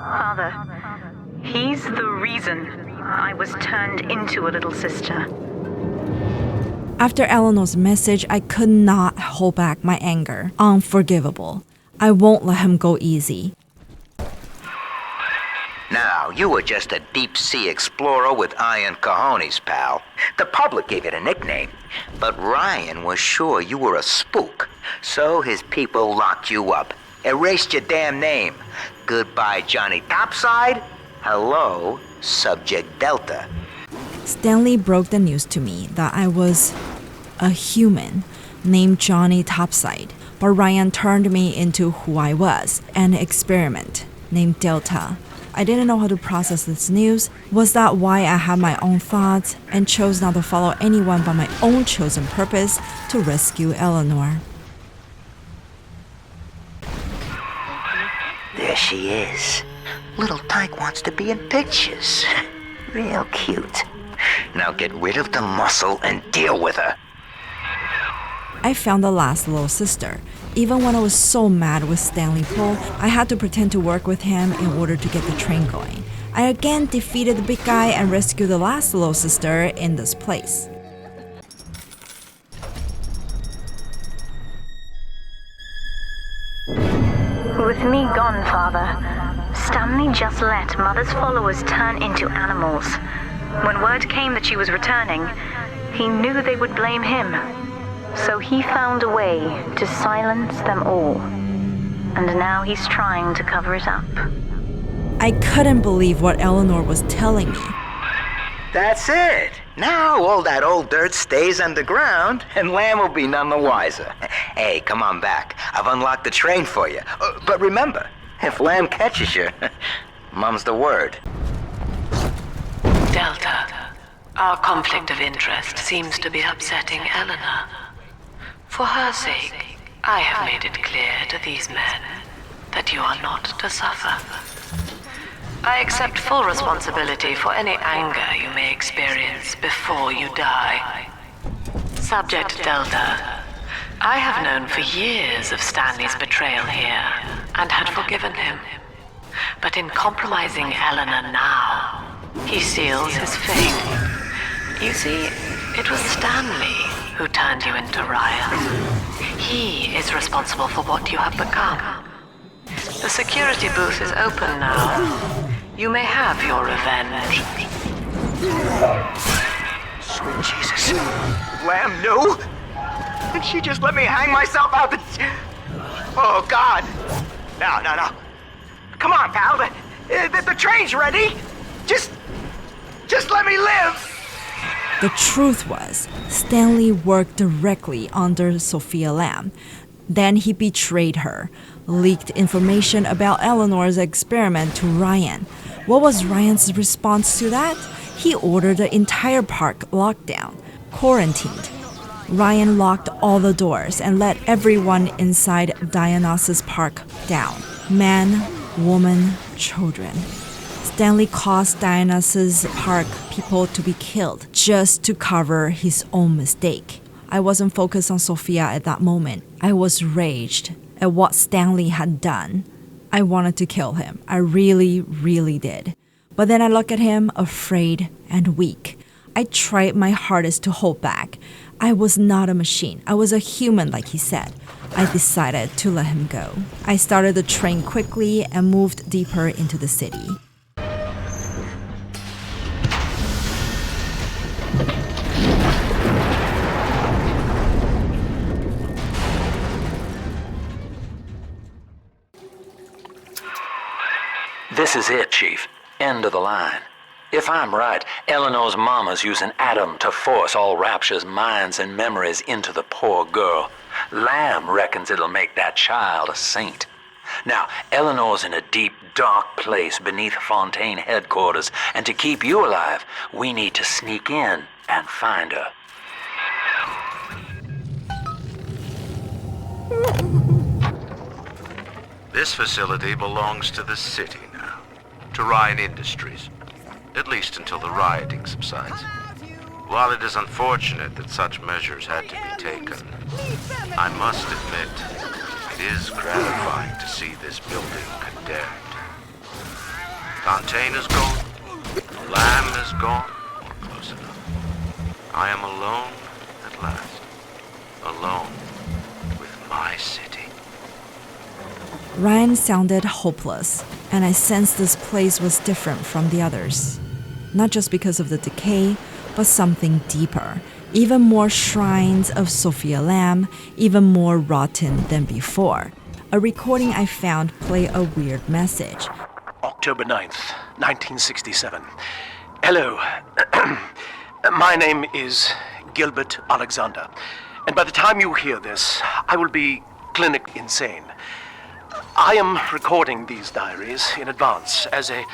Father, he's the reason I was turned into a little sister. After Eleanor's message, I could not hold back my anger. Unforgivable. I won't let him go easy. Now, you were just a deep-sea explorer with iron cojones, pal. The public gave it a nickname. But Ryan was sure you were a spook, so his people locked you up. Erased your damn name. Goodbye, Johnny Topside. Hello, Subject Delta. Stanley broke the news to me that I was a human named Johnny Topside, but Ryan turned me into who I was, an experiment named Delta. I didn't know how to process this news. Was that why I had my own thoughts and chose not to follow anyone but my own chosen purpose to rescue Eleanor? There she is. Little Tyke wants to be in pictures. Real cute. Now get rid of the muscle and deal with her. I found the last little sister. Even when I was so mad with Stanley Poole, I had to pretend to work with him in order to get the train going. I again defeated the big guy and rescued the last little sister in this place. With me gone, Father, Stanley just let Mother's followers turn into animals. When word came that she was returning, he knew they would blame him. So he found a way to silence them all. And now he's trying to cover it up. I couldn't believe what Eleanor was telling me. That's it. Now all that old dirt stays underground, and Lamb will be none the wiser. Hey, come on back. I've unlocked the train for you. But remember, if Lamb catches you, mum's the word. Delta, our conflict of interest seems to be upsetting Eleanor. For her sake, I have made it clear to these men that you are not to suffer. I accept full responsibility for any anger you may experience before you die. Subject Delta, I have known for years of Stanley's betrayal here and had forgiven him. But in compromising Eleanor now, he seals his fate. You see, it was Stanley who turned you into Ryan. He is responsible for what you have become. The security booth is open now. You may have your revenge. Sweet Jesus. Lamb knew? And she just let me hang myself out the... Oh, God. No. Come on, pal. The train's ready. Just let me live. The truth was, Stanley worked directly under Sophia Lamb. Then he betrayed her, leaked information about Eleanor's experiment to Ryan. What was Ryan's response to that? He ordered the entire park locked down, quarantined. Ryan locked all the doors and let everyone inside Dionysus Park down. Man, woman, children. Stanley caused Dionysus Park people to be killed just to cover his own mistake. I wasn't focused on Sophia at that moment. I was raged at what Stanley had done. I wanted to kill him. I really, really did. But then I looked at him, afraid and weak. I tried my hardest to hold back. I was not a machine. I was a human, like he said. I decided to let him go. I started the train quickly and moved deeper into the city. This is it, Chief. End of the line. If I'm right, Eleanor's mama's using Adam to force all Rapture's minds and memories into the poor girl. Lamb reckons it'll make that child a saint. Now, Eleanor's in a deep, dark place beneath Fontaine headquarters, and to keep you alive, we need to sneak in and find her. This facility belongs to the city now, to Ryan Industries, at least until the rioting subsides. While it is unfortunate that such measures had to be taken, I must admit, it is gratifying to see this building condemned. Fontaine is gone, Lamb is gone, or close enough. I am alone at last, alone with my city. Ryan sounded hopeless, and I sensed this place was different from the others. Not just because of the decay, but something deeper. Even more shrines of Sophia Lamb, even more rotten than before. A recording I found played a weird message. October 9th, 1967. Hello. My name is Gilbert Alexander. And by the time you hear this, I will be clinically insane. I am recording these diaries in advance as a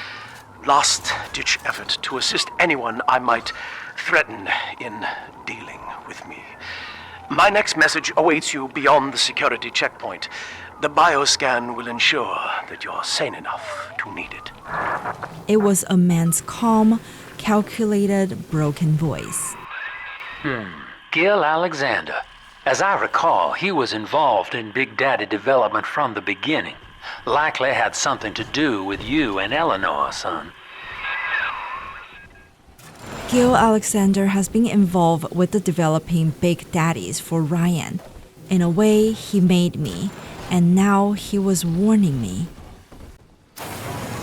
last-ditch effort to assist anyone I might threaten in dealing with me. My next message awaits you beyond the security checkpoint. The bioscan will ensure that you're sane enough to need it. It was a man's calm, calculated, broken voice. Gil Alexander. As I recall, he was involved in Big Daddy development from the beginning. Likely had something to do with you and Eleanor, son. Gil Alexander has been involved with the developing Big Daddies for Ryan. In a way, he made me, and now he was warning me.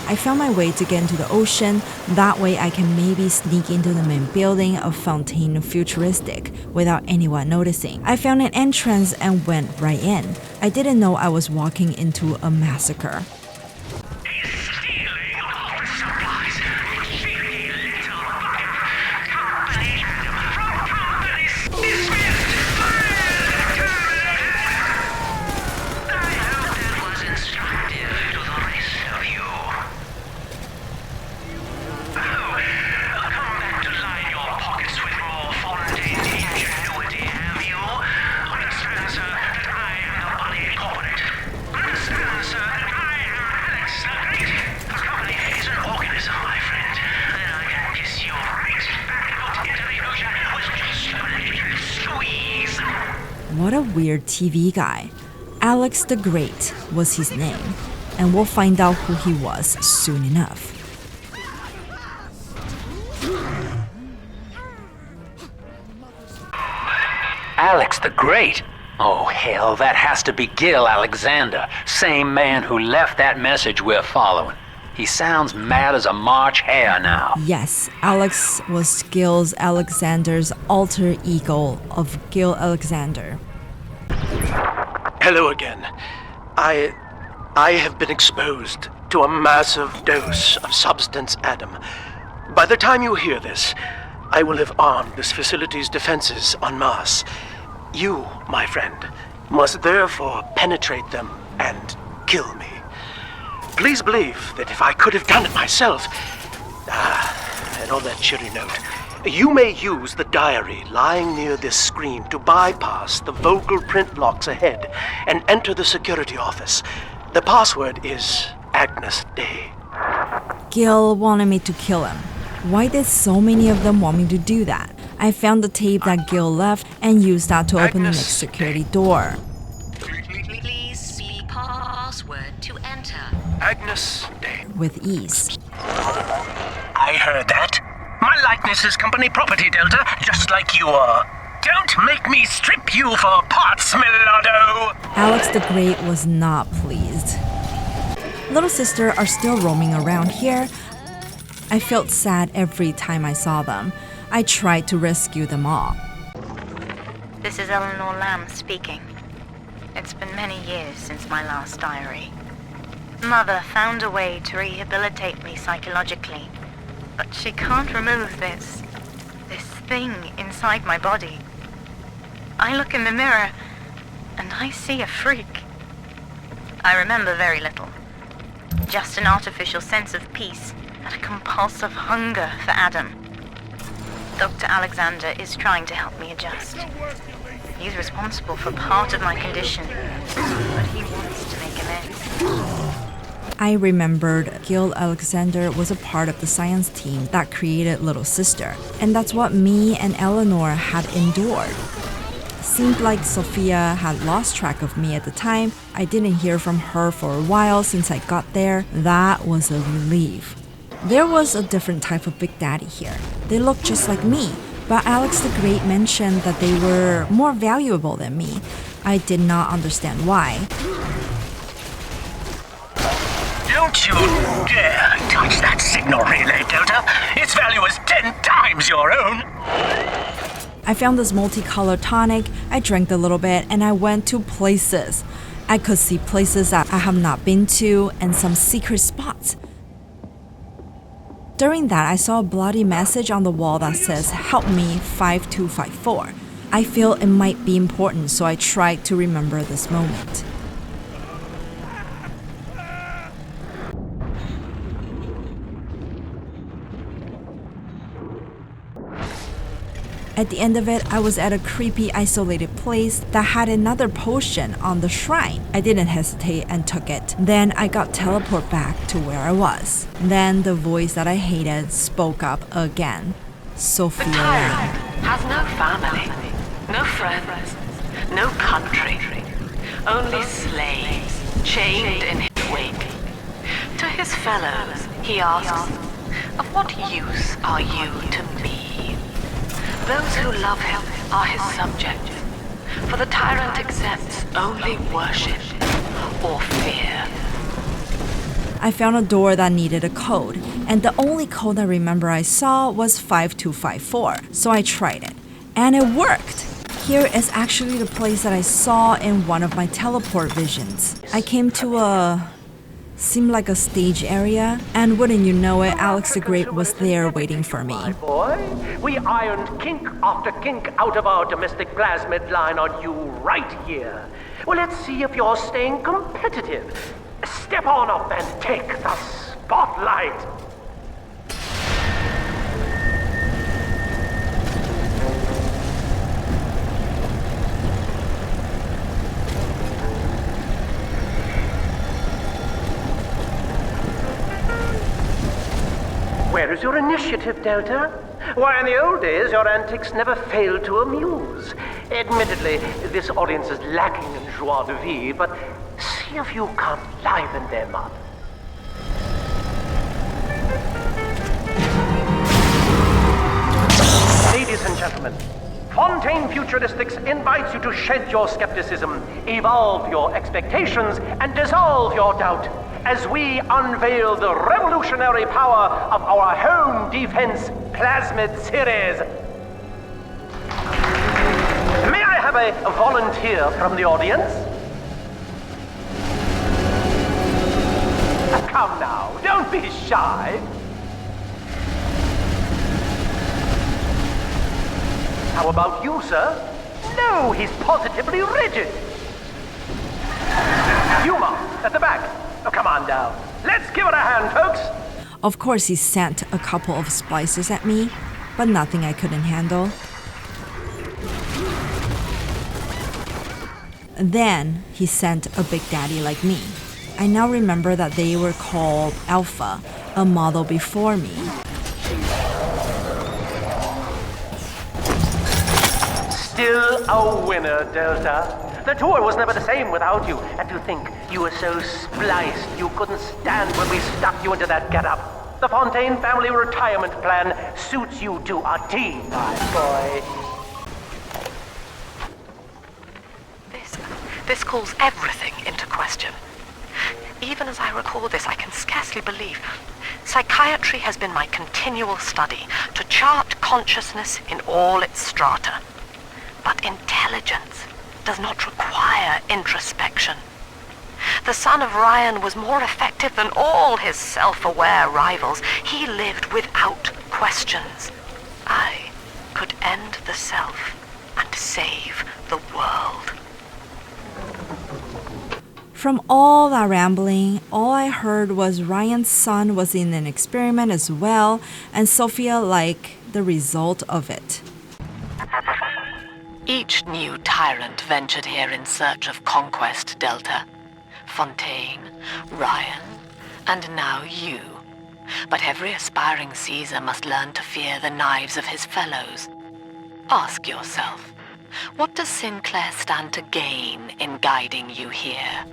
I found my way to get into the ocean. That way I can maybe sneak into the main building of Fontaine Futuristic without anyone noticing. I found an entrance and went right in. I didn't know I was walking into a massacre. What a weird TV guy. Alex the Great was his name, and we'll find out who he was soon enough. Alex the Great? Oh, hell, that has to be Gil Alexander, same man who left that message we're following. He sounds mad as a March hare now. Yes, Alex was Gil Alexander's alter ego of Gil Alexander. Hello again. I have been exposed to a massive dose of substance Adam. By the time you hear this, I will have armed this facility's defenses en masse. You, my friend, must therefore penetrate them and kill me. Please believe that if I could have done it myself... and on that cheery note, you may use the diary lying near this screen to bypass the vocal print locks ahead and enter the security office. The password is Agnes Day. Gil wanted me to kill him. Why did so many of them want me to do that? I found the tape that Gil left and used that to open the next security door. Please speak password to enter. Agnes Day. With ease. I heard that. My likeness is company property, Delta, just like you are. Don't make me strip you for parts, Millardo! Alex the Great was not pleased. Little sister are still roaming around here. I felt sad every time I saw them. I tried to rescue them all. This is Eleanor Lamb speaking. It's been many years since my last diary. Mother found a way to rehabilitate me psychologically, but she can't remove this thing inside my body. I look in the mirror, and I see a freak. I remember very little. Just an artificial sense of peace and a compulsive hunger for Adam. Dr. Alexander is trying to help me adjust. He's responsible for part of my condition, but he wants to make amends. I remembered Gil Alexander was a part of the science team that created Little Sister, and that's what me and Eleanor had endured. Seemed like Sophia had lost track of me at the time. I didn't hear from her for a while since I got there. That was a relief. There was a different type of Big Daddy here. They looked just like me, but Alex the Great mentioned that they were more valuable than me. I did not understand why. Don't you dare touch that signal relay, Delta. Its value is 10 times your own. I found this multicolored tonic, I drank a little bit, and I went to places. I could see places that I have not been to and some secret spots. During that, I saw a bloody message on the wall that says, "Help me 5254. I feel it might be important, so I tried to remember this moment. At the end of it, I was at a creepy, isolated place that had another potion on the shrine. I didn't hesitate and took it. Then I got teleported back to where I was. Then the voice that I hated spoke up again. Sophia Lamb. Has no family, no friends, no country, only slaves chained in his wake. To his fellows, he asks, "Of what use are you to me?" Those who love him are his subjects, for the tyrant accepts only worship or fear. I found a door that needed a code, and the only code I remember I saw was 5254, so I tried it. And it worked! Here is actually the place that I saw in one of my teleport visions. I came to seemed like a stage area, and wouldn't you know it, Alex the Great was there waiting for me. Boy, we ironed kink after kink out of our domestic plasmid line on you right here. Well, let's see if you're staying competitive. Step on up and take the spotlight. Where is your initiative, Delta? Why, in the old days, your antics never failed to amuse. Admittedly, this audience is lacking in joie de vivre, but see if you can't liven them up. Ladies and gentlemen, Fontaine Futuristics invites you to shed your skepticism, evolve your expectations, and dissolve your doubt as we unveil the revolutionary power of our home defense plasmid series. May I have a volunteer from the audience? Come now, don't be shy. How about you, sir? No, he's positively rigid. Yuma, at the back. Oh, come on down. Let's give it a hand, folks. Of course, he sent a couple of splices at me, but nothing I couldn't handle. Then he sent a big daddy like me. I now remember that they were called Alpha, a model before me. Still a winner, Delta. The tour was never the same without you. And to think you were so spliced you couldn't stand when we stuck you into that getup. The Fontaine family retirement plan suits you to a T, my boy. This calls everything into question. Even as I record this, I can scarcely believe. Psychiatry has been my continual study to chart consciousness in all its strata. But intelligence does not require introspection. The son of Ryan was more effective than all his self-aware rivals. He lived without questions. I could end the self and save the world. From all that rambling, all I heard was Ryan's son was in an experiment as well, and Sophia liked the result of it. Each new tyrant ventured here in search of conquest, Delta. Fontaine, Ryan, and now you. But every aspiring Caesar must learn to fear the knives of his fellows. Ask yourself, what does Sinclair stand to gain in guiding you here?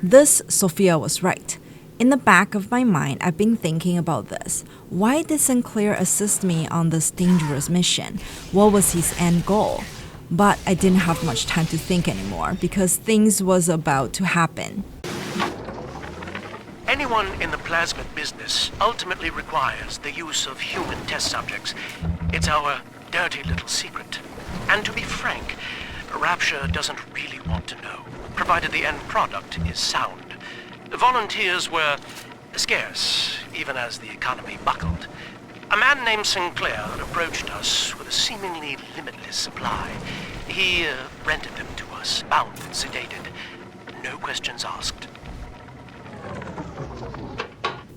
This, Sophia was right. In the back of my mind, I've been thinking about this. Why did Sinclair assist me on this dangerous mission? What was his end goal? But I didn't have much time to think anymore because things was about to happen. Anyone in the plasmid business ultimately requires the use of human test subjects. It's our dirty little secret. And to be frank, Rapture doesn't really want to know, provided the end product is sound. Volunteers were scarce, even as the economy buckled. A man named Sinclair approached us with a seemingly limitless supply. He rented them to us, bound and sedated. No questions asked.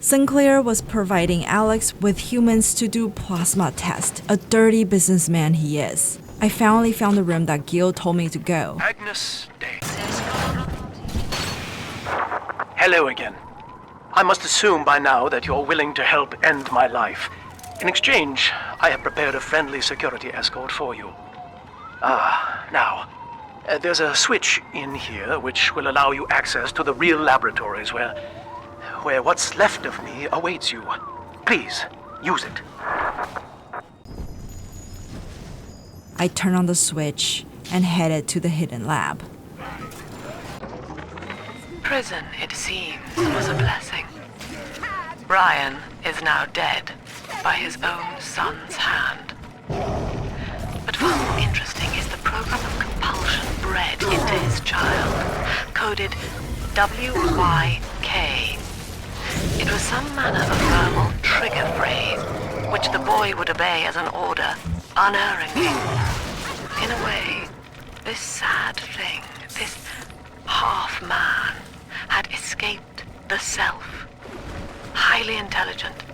Sinclair was providing Alex with humans to do plasma tests, a dirty businessman he is. I finally found the room that Gil told me to go. Agnes Day. Hello again. I must assume by now that you're willing to help end my life. In exchange, I have prepared a friendly security escort for you. Now, there's a switch in here which will allow you access to the real laboratories where what's left of me awaits you. Please, use it. I turned on the switch and headed to the hidden lab. Prison, it seems, was a blessing. Ryan is now dead by his own son's hand. But far more interesting is the program of compulsion bred into his child, coded WYK. It was some manner of verbal trigger phrase, which the boy would obey as an order, unerringly. In a way, this sad thing, this half-man, had escaped the self. Highly intelligent,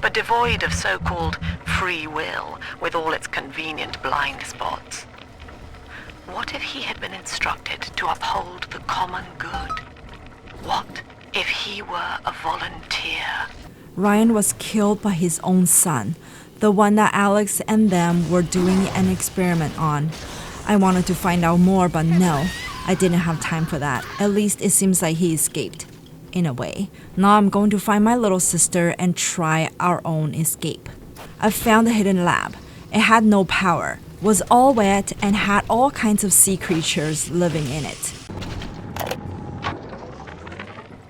but devoid of so-called free will, with all its convenient blind spots. What if he had been instructed to uphold the common good? What if he were a volunteer? Ryan was killed by his own son, the one that Alex and them were doing an experiment on. I wanted to find out more, but no, I didn't have time for that. At least it seems like he escaped, in a way. Now I'm going to find my little sister and try our own escape. I found the hidden lab. It had no power, was all wet, and had all kinds of sea creatures living in it.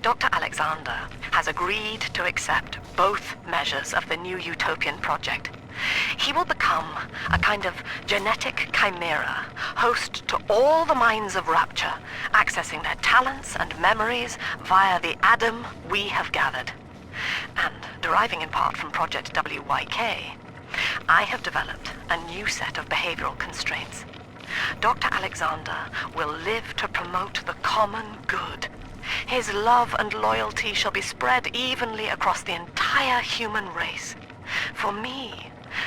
Dr. Alexander has agreed to accept both measures of the new utopian project. He will become a kind of genetic chimera, host to all the minds of Rapture, accessing their talents and memories via the Adam we have gathered. And deriving in part from Project WYK, I have developed a new set of behavioral constraints. Dr. Alexander will live to promote the common good. His love and loyalty shall be spread evenly across the entire human race. For me,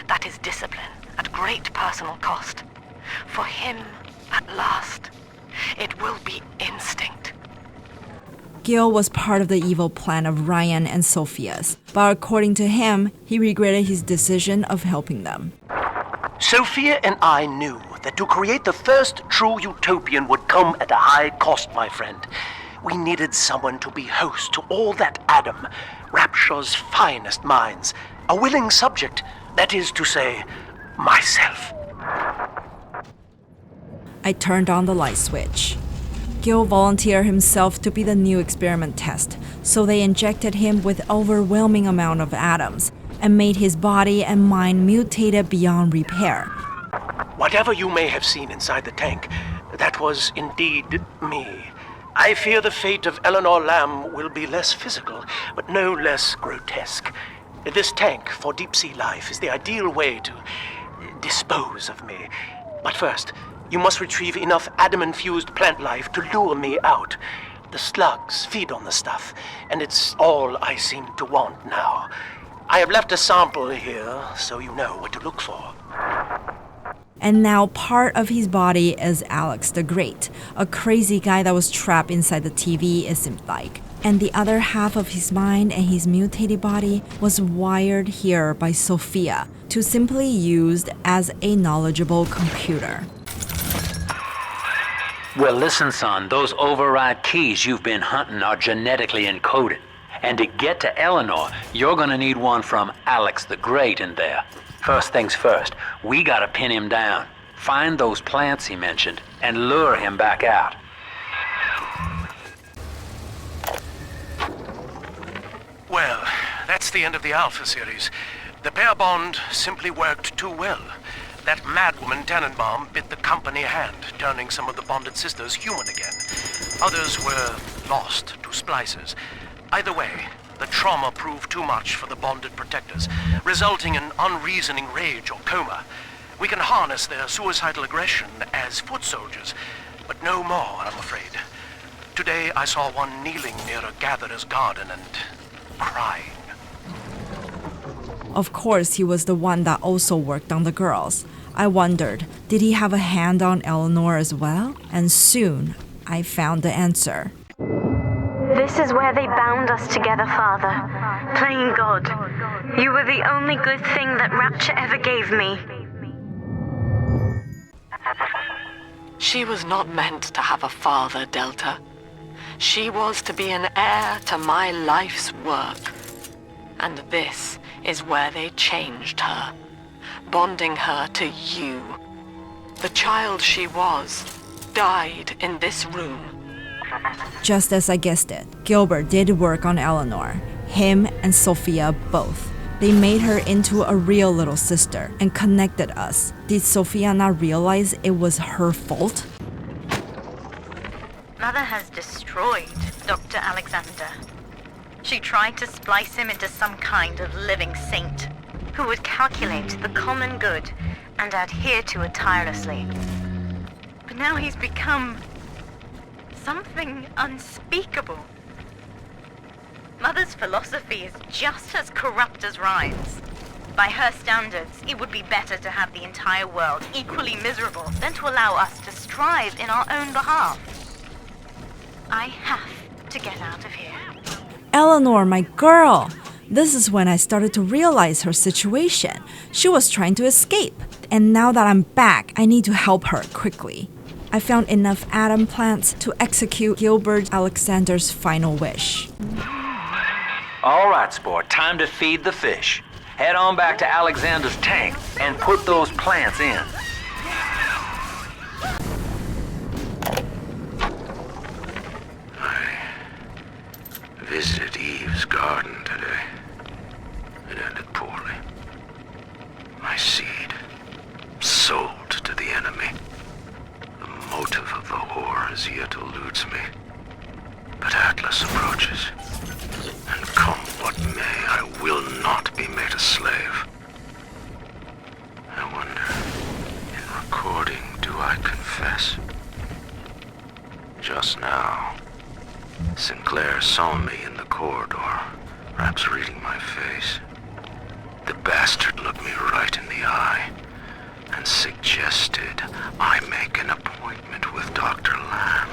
that is discipline at great personal cost. For him, at last, it will be instinct. Gil was part of the evil plan of Ryan and Sophia's, but according to him, he regretted his decision of helping them. Sophia and I knew that to create the first true utopian would come at a high cost, my friend. We needed someone to be host to all that Adam, Rapture's finest minds, a willing subject, that is to say, myself. I turned on the light switch. Gil volunteered himself to be the new experiment test, so they injected him with overwhelming amount of atoms and made his body and mind mutated beyond repair. Whatever you may have seen inside the tank, that was indeed me. I fear the fate of Eleanor Lamb will be less physical, but no less grotesque. This tank for deep-sea life is the ideal way to dispose of me. But first, you must retrieve enough Adam-infused plant life to lure me out. The slugs feed on the stuff, and it's all I seem to want now. I have left a sample here, so you know what to look for. And now part of his body is Alex the Great, a crazy guy that was trapped inside the TV, it seemed like. And the other half of his mind and his mutated body was wired here by Sophia to simply used as a knowledgeable computer. Well, listen, son, those override keys you've been hunting are genetically encoded. And to get to Eleanor, you're gonna need one from Alex the Great in there. First things first, we gotta pin him down, find those plants he mentioned, and lure him back out. Well, that's the end of the Alpha series. The pair bond simply worked too well. That madwoman Tannenbaum bit the company hand, turning some of the bonded sisters human again. Others were lost to splicers. Either way, the trauma proved too much for the bonded protectors, resulting in unreasoning rage or coma. We can harness their suicidal aggression as foot soldiers, but no more, I'm afraid. Today I saw one kneeling near a gatherer's garden and crying. Of course, he was the one that also worked on the girls. I wondered, did he have a hand on Eleanor as well? And soon, I found the answer. This is where they bound us together, Father. Playing God. You were the only good thing that Rapture ever gave me. She was not meant to have a father, Delta. She was to be an heir to my life's work. And this is where they changed her, bonding her to you. The child she was died in this room. Just as I guessed it, Gilbert did work on Eleanor. Him and Sophia both. They made her into a real little sister and connected us. Did Sophia not realize it was her fault? Mother has destroyed Dr. Alexander. She tried to splice him into some kind of living saint who would calculate the common good and adhere to it tirelessly. But now he's become something unspeakable. Mother's philosophy is just as corrupt as Ryan's. By her standards, it would be better to have the entire world equally miserable than to allow us to strive in our own behalf. I have to get out of here. Eleanor, my girl! This is when I started to realize her situation. She was trying to escape. And now that I'm back, I need to help her quickly. I found enough atom plants to execute Gilbert Alexander's final wish. All right, sport, time to feed the fish. Head on back to Alexander's tank and put those plants in. Visited Eve's garden today. It ended poorly. My seed, sold to the enemy. The motive of the whore as yet eludes me. But Atlas approaches. And come what may, I will not be made a slave. I wonder, in recording, do I confess? Just now, Sinclair saw me in the corridor, perhaps reading my face. The bastard looked me right in the eye and suggested I make an appointment with Dr. Lamb.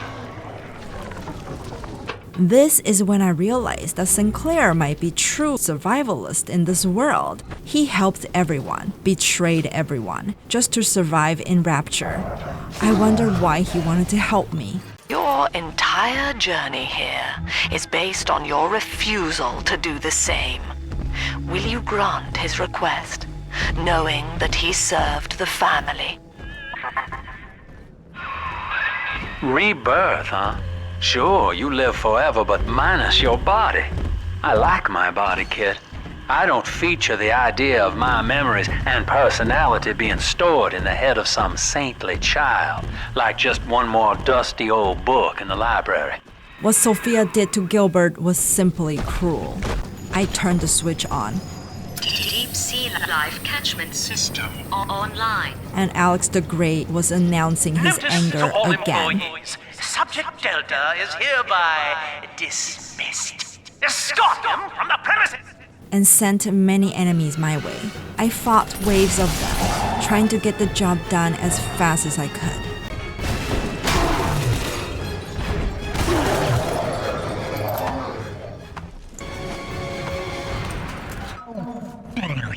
This is when I realized that Sinclair might be true survivalist in this world. He helped everyone, betrayed everyone, just to survive in Rapture. I wondered why he wanted to help me. Your entire journey here is based on your refusal to do the same. Will you grant his request, knowing that he served the family? Rebirth, huh? Sure, you live forever, but minus your body. I like my body, kid. I don't feature the idea of my memories and personality being stored in the head of some saintly child, like just one more dusty old book in the library. What Sophia did to Gilbert was simply cruel. I turned the switch on. Deep Sea Life Catchment System online. And Alex the Great was announcing his anger again. Subject Delta is hereby dismissed. Escort them from the premises! And sent many enemies my way. I fought waves of them, trying to get the job done as fast as I could.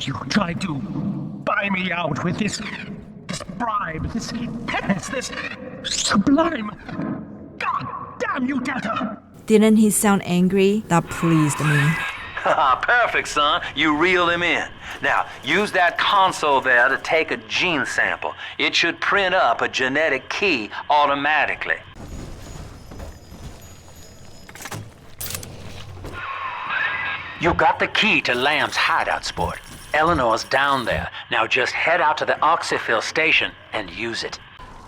You tried to buy me out with this bribe, this penance, this sublime. God damn you, Delta! Didn't he sound angry? That pleased me. Perfect, son. You reeled him in. Now, use that console there to take a gene sample. It should print up a genetic key automatically. You got the key to Lamb's hideout, sport. Eleanor's down there. Now just head out to the oxyfill station and use it.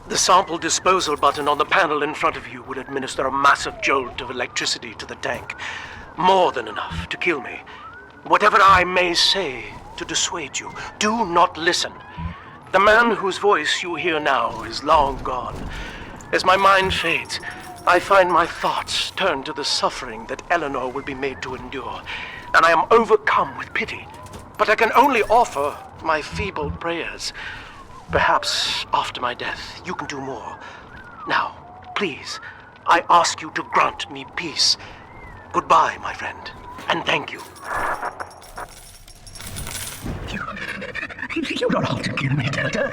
The sample disposal button on the panel in front of you will administer a massive jolt of electricity to the tank. More than enough to kill me. Whatever I may say to dissuade you, do not listen. The man whose voice you hear now is long gone. As my mind fades, I find my thoughts turn to the suffering that Eleanor will be made to endure, and I am overcome with pity. But I can only offer my feeble prayers. Perhaps after my death, you can do more. Now, please, I ask you to grant me peace. Goodbye, my friend, and thank you. You don't have to kill me, Delta.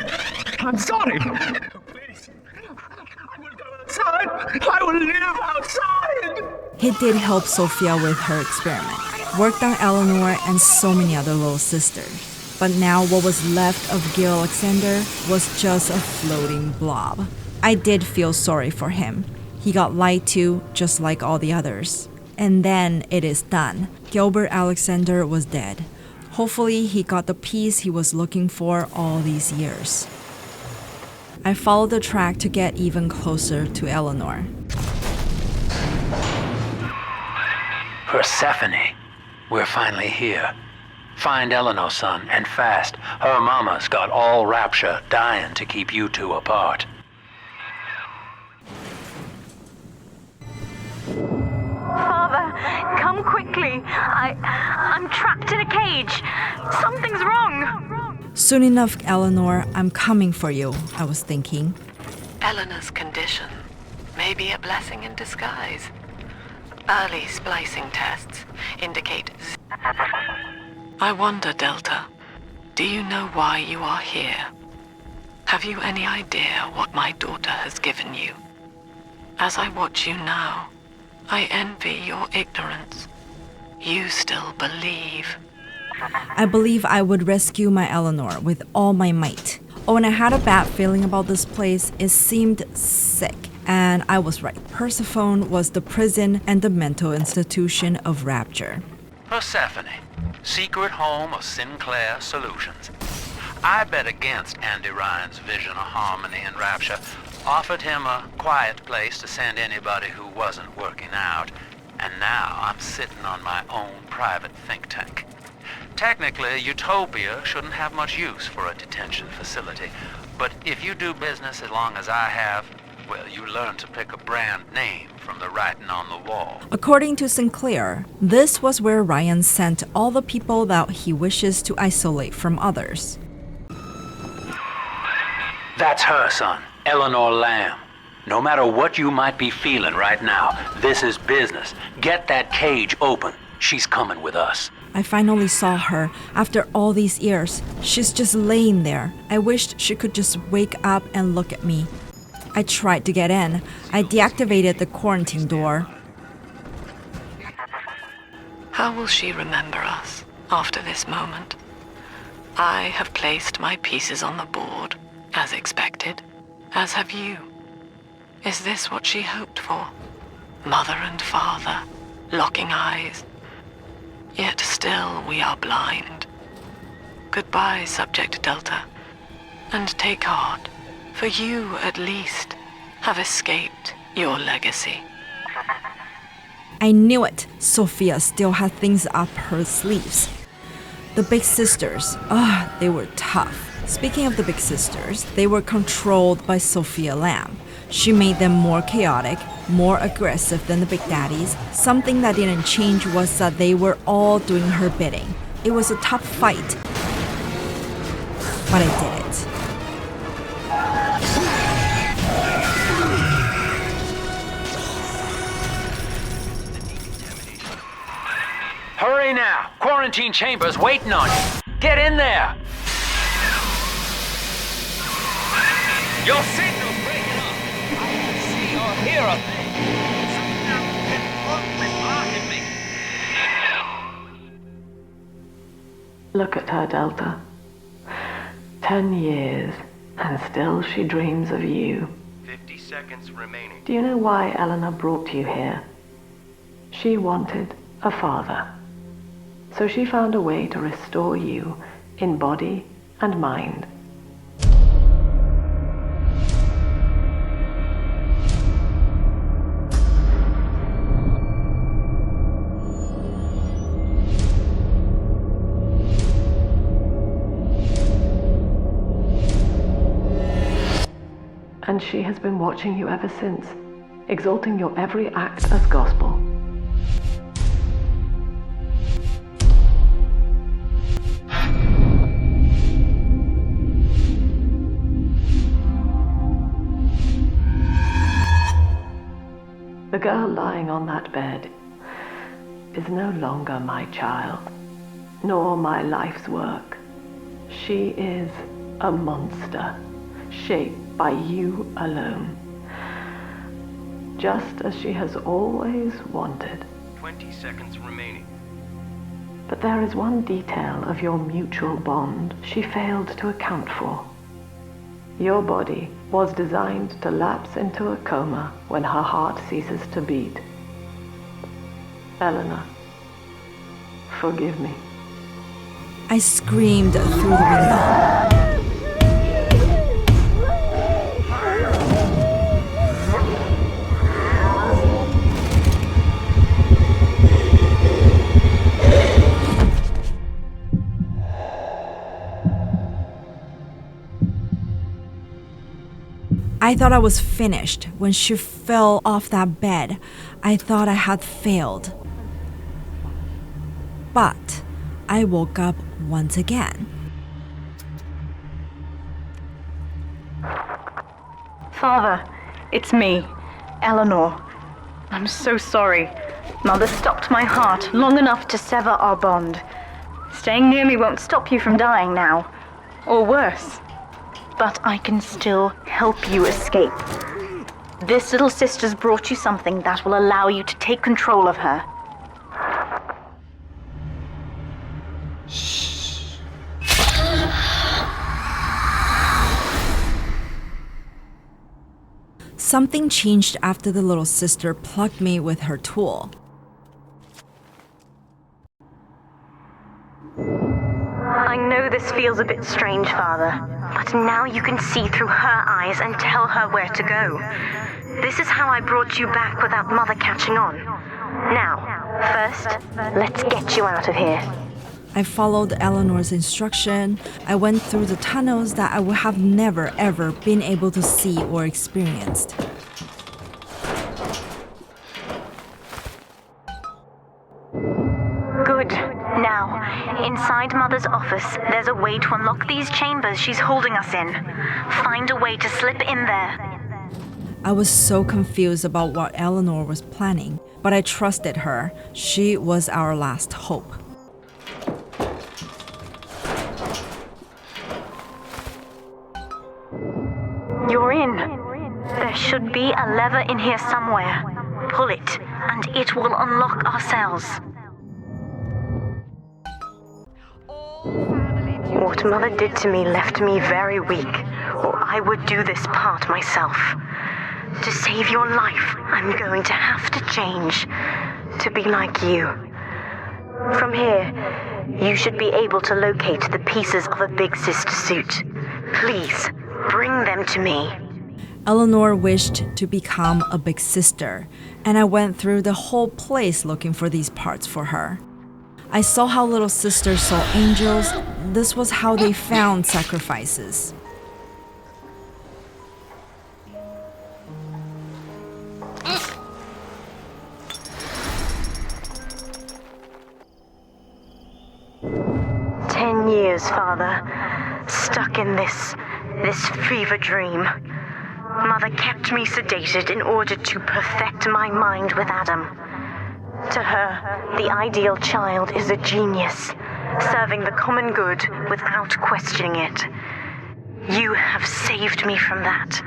I'm sorry. Please. I will go outside. I will live outside. He did help Sophia with her experiment, worked on Eleanor and so many other little sisters. But now what was left of Gil Alexander was just a floating blob. I did feel sorry for him. He got lied to, just like all the others. And then it is done. Gilbert Alexander was dead. Hopefully he got the peace he was looking for all these years. I followed the track to get even closer to Eleanor. Persephone, we're finally here. Find Eleanor, son, and fast. Her mama's got all Rapture dying to keep you two apart. Father, come quickly. I'm trapped in a cage. Something's wrong. Soon enough, Eleanor, I'm coming for you, I was thinking. Eleanor's condition may be a blessing in disguise. Early splicing tests indicate... I wonder, Delta, do you know why you are here? Have you any idea what my daughter has given you? As I watch you now, I envy your ignorance. You still believe. I believe I would rescue my Eleanor with all my might. Oh, and I had a bad feeling about this place. It seemed sick. And I was right. Persephone was the prison and the mental institution of Rapture. Persephone, secret home of Sinclair Solutions. I bet against Andy Ryan's vision of harmony and Rapture. Offered him a quiet place to send anybody who wasn't working out. And now I'm sitting on my own private think tank. Technically, Utopia shouldn't have much use for a detention facility. But if you do business as long as I have, well, you learn to pick a brand name from the writing on the wall. According to Sinclair, this was where Ryan sent all the people that he wishes to isolate from others. That's her, son, Eleanor Lamb. No matter what you might be feeling right now, this is business. Get that cage open. She's coming with us. I finally saw her after all these years. She's just laying there. I wished she could just wake up and look at me. I tried to get in. I deactivated the quarantine door. How will she remember us after this moment? I have placed my pieces on the board, as expected, as have you. Is this what she hoped for? Mother and father, locking eyes. Yet still we are blind. Goodbye, Subject Delta. And take heart. For you, at least, have escaped your legacy. I knew it. Sophia still had things up her sleeves. The Big Sisters, they were tough. Speaking of the Big Sisters, they were controlled by Sophia Lamb. She made them more chaotic, more aggressive than the Big Daddies. Something that didn't change was that they were all doing her bidding. It was a tough fight, but I did it. Hurry now! Quarantine chamber's waiting on you! Get in there! Your signal's breaking up! I can't see or hear a thing! Something's blocking me! Look at her, Delta. 10 years, and still she dreams of you. 50 seconds remaining. Do you know why Eleanor brought you here? She wanted a father. So she found a way to restore you in body and mind. And she has been watching you ever since, exalting your every act as gospel. The girl lying on that bed is no longer my child, nor my life's work. She is a monster, shaped by you alone, just as she has always wanted. 20 seconds remaining. But there is one detail of your mutual bond she failed to account for. Your body was designed to lapse into a coma when her heart ceases to beat. Eleanor, forgive me. I screamed through the window. I thought I was finished. When she fell off that bed, I thought I had failed. But I woke up once again. Father, it's me, Eleanor. I'm so sorry. Mother stopped my heart long enough to sever our bond. Staying near me won't stop you from dying now. Or worse. But I can still help you escape. This little sister's brought you something that will allow you to take control of her. Something changed after the little sister plugged me with her tool. I know this feels a bit strange, Father, but now you can see through her eyes and tell her where to go. This is how I brought you back without Mother catching on. Now, first, let's get you out of here. I followed Eleanor's instruction. I went through the tunnels that I would have never ever been able to see or experienced. Good. Now, inside Mother's office, there's a way to unlock these chambers she's holding us in. Find a way to slip in there. I was so confused about what Eleanor was planning, but I trusted her. She was our last hope. You're in. There should be a lever in here somewhere. Pull it, and it will unlock our cells. What Mother did to me left me very weak, or I would do this part myself. To save your life, I'm going to have to change, to be like you. From here, you should be able to locate the pieces of a big sister suit. Please, bring them to me. Eleanor wished to become a big sister, and I went through the whole place looking for these parts for her. I saw how little sisters saw angels. This was how they found sacrifices. Years, Father, stuck in this fever dream. Mother kept me sedated in order to perfect my mind with Adam. To her, the ideal child is a genius, serving the common good without questioning it. You have saved me from that.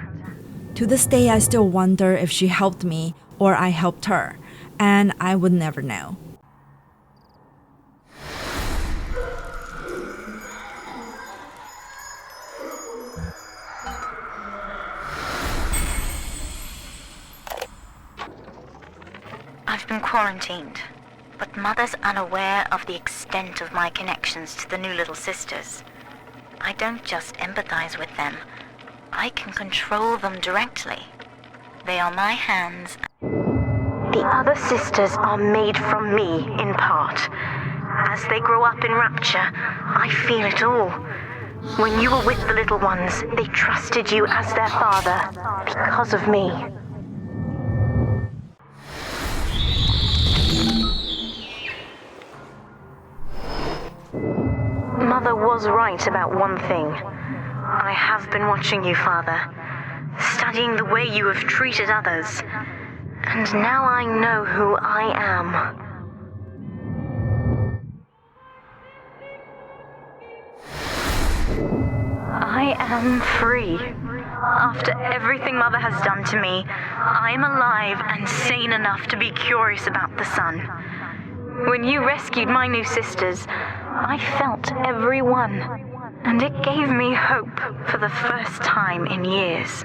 To this day, I still wonder if she helped me or I helped her, and I would never know. I've been quarantined, But Mother's unaware of the extent of my connections to the new little sisters. I don't just empathize with them. I can control them directly. They are my hands. The other sisters are made from me, in part. As they grow up in Rapture, I feel it all. When you were with the little ones, they trusted you as their father, because of me. Mother was right about one thing. I have been watching you, Father, studying the way you have treated others, and now I know who I am. I am free. After everything Mother has done to me, I am alive and sane enough to be curious about the sun. When you rescued my new sisters, I felt every one, and it gave me hope for the first time in years.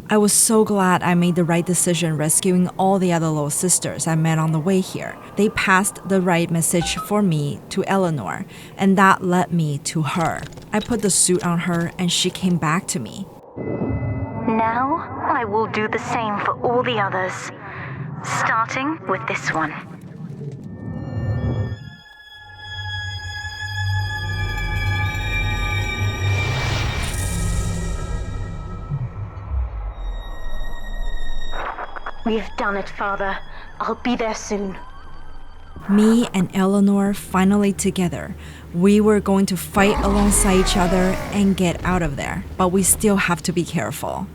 I was so glad I made the right decision rescuing all the other little sisters I met on the way here. They passed the right message for me to Eleanor, and that led me to her. I put the suit on her and she came back to me. Now, I will do the same for all the others, starting with this one. We've done it, Father. I'll be there soon. Me and Eleanor finally together. We were going to fight alongside each other and get out of there, but we still have to be careful.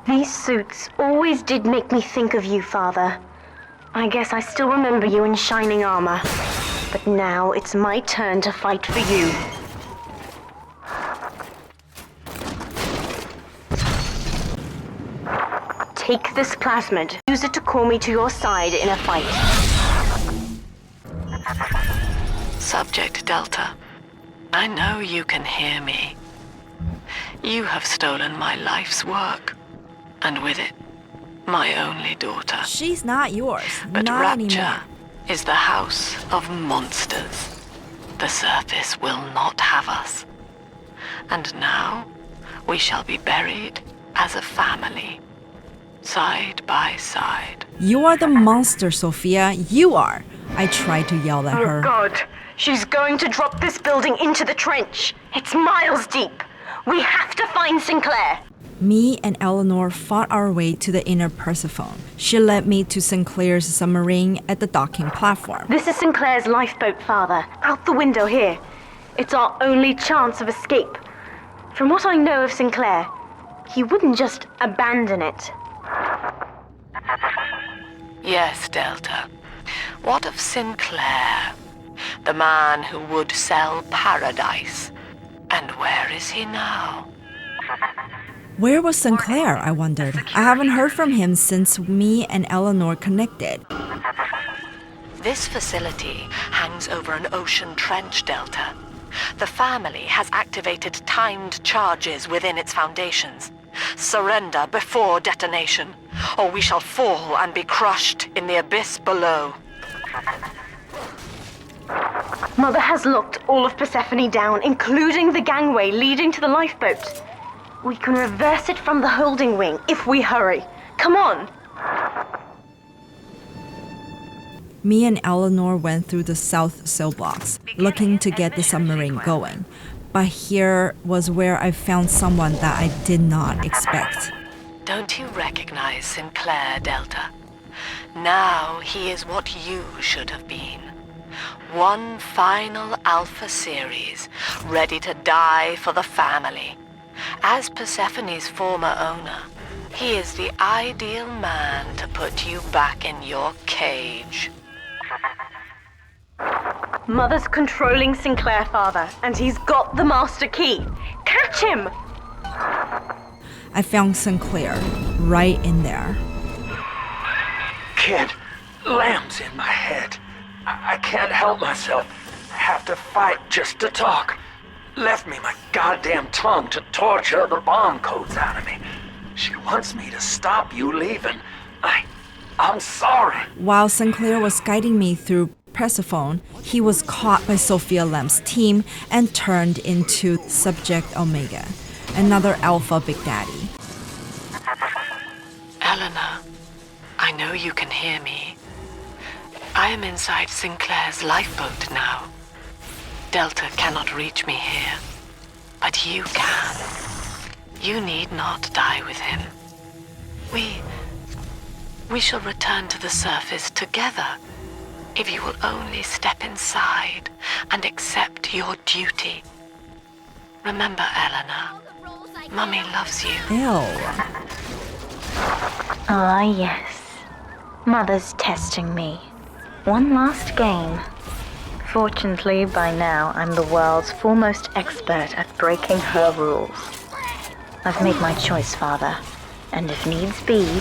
These suits always did make me think of you, Father. I guess I still remember you in shining armor. But now it's my turn to fight for you. Take this plasmid. Use it to call me to your side in a fight. Subject Delta, I know you can hear me. You have stolen my life's work, and with it, my only daughter. She's not yours. But not Rapture anymore. is the house of monsters. The surface will not have us. And now, we shall be buried as a family, side by side. You are the monster, Sophia. You are. I tried to yell at her. Oh God, she's going to drop this building into the trench. It's miles deep. We have to find Sinclair. Me and Eleanor fought our way to the inner Persephone. She led me to Sinclair's submarine at the docking platform. This is Sinclair's lifeboat, Father. Out the window here. It's our only chance of escape. From what I know of Sinclair, he wouldn't just abandon it. Yes, Delta. What of Sinclair? The man who would sell paradise. And where is he now? Where was Sinclair, I wondered. I haven't heard from him since me and Eleanor connected. This facility hangs over an ocean trench, Delta. The family has activated timed charges within its foundations. Surrender before detonation, or we shall fall and be crushed in the abyss below. Mother has locked all of Persephone down, including the gangway leading to the lifeboat. We can reverse it from the holding wing if we hurry. Come on! Me and Eleanor went through the south cell blocks, looking to get the submarine going. But here was where I found someone that I did not expect. Don't you recognize Sinclair, Delta? Now he is what you should have been. One final Alpha series, ready to die for the family. As Persephone's former owner, he is the ideal man to put you back in your cage. Mother's controlling Sinclair, Father, and he's got the master key. Catch him! I found Sinclair right in there. Kid, lamb's in my head. I can't help myself. Have to fight just to talk. Left me my goddamn tongue to torture the bomb codes out of me. She wants me to stop you leaving. I'm sorry. While Sinclair was guiding me through Persephone, he was caught by Sophia Lamb's team and turned into Subject Omega, another Alpha Big Daddy. Eleanor, I know you can hear me. I am inside Sinclair's lifeboat now. Delta cannot reach me here, but you can. You need not die with him. We shall return to the surface together, if you will only step inside and accept your duty. Remember, Eleanor, Mummy loves you. Ew. Ah, yes. Mother's testing me. One last game. Fortunately, by now, I'm the world's foremost expert at breaking her rules. I've made my choice, Father, and if needs be,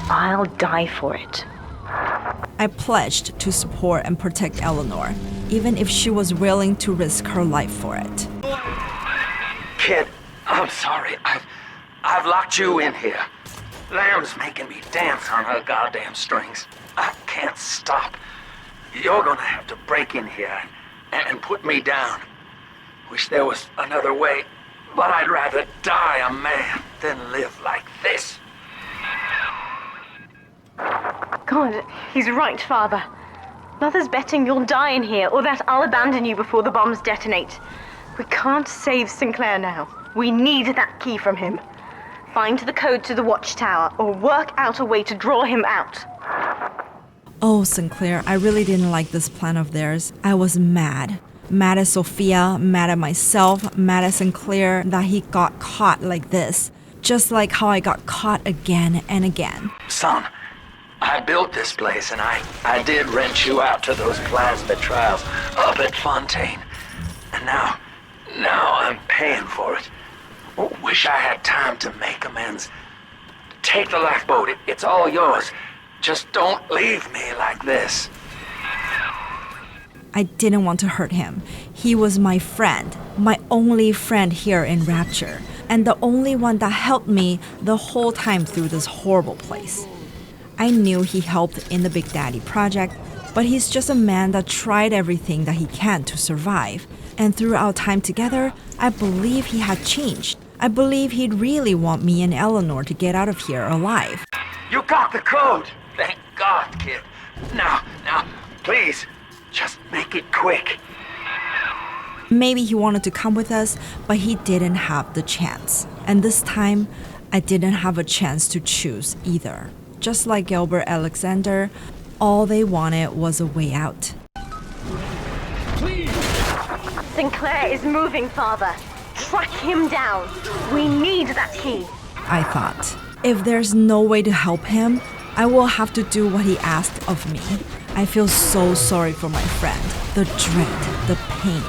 I'll die for it. I pledged to support and protect Eleanor, even if she was willing to risk her life for it. Kid, I'm sorry. I've locked you in here. Lamb's making me dance on her goddamn strings. I can't stop. You're gonna have to break in here and put me down. Wish there was another way, but I'd rather die a man than live like this. God, he's right, Father. Mother's betting you'll die in here, or that I'll abandon you before the bombs detonate. We can't save Sinclair now. We need that key from him. Find the code to the watchtower, or work out a way to draw him out. Oh, Sinclair, I really didn't like this plan of theirs. I was mad. Mad at Sophia, mad at myself, mad at Sinclair that he got caught like this. Just like how I got caught again and again. Son, I built this place and I did rent you out to those plasmid trials up at Fontaine. And now I'm paying for it. Wish I had time to make amends. Take the lifeboat, it's all yours. Just don't leave me like this. I didn't want to hurt him. He was my friend, my only friend here in Rapture, and the only one that helped me the whole time through this horrible place. I knew he helped in the Big Daddy project, but he's just a man that tried everything that he can to survive. And through our time together, I believe he had changed. I believe he'd really want me and Eleanor to get out of here alive. You got the code! Thank God, kid. Now, please, just make it quick. Maybe he wanted to come with us, but he didn't have the chance. And this time, I didn't have a chance to choose either. Just like Gilbert Alexander, all they wanted was a way out. Sinclair is moving, Father. Track him down. We need that key. I thought, if there's no way to help him, I will have to do what he asked of me. I feel so sorry for my friend. The dread, the pain.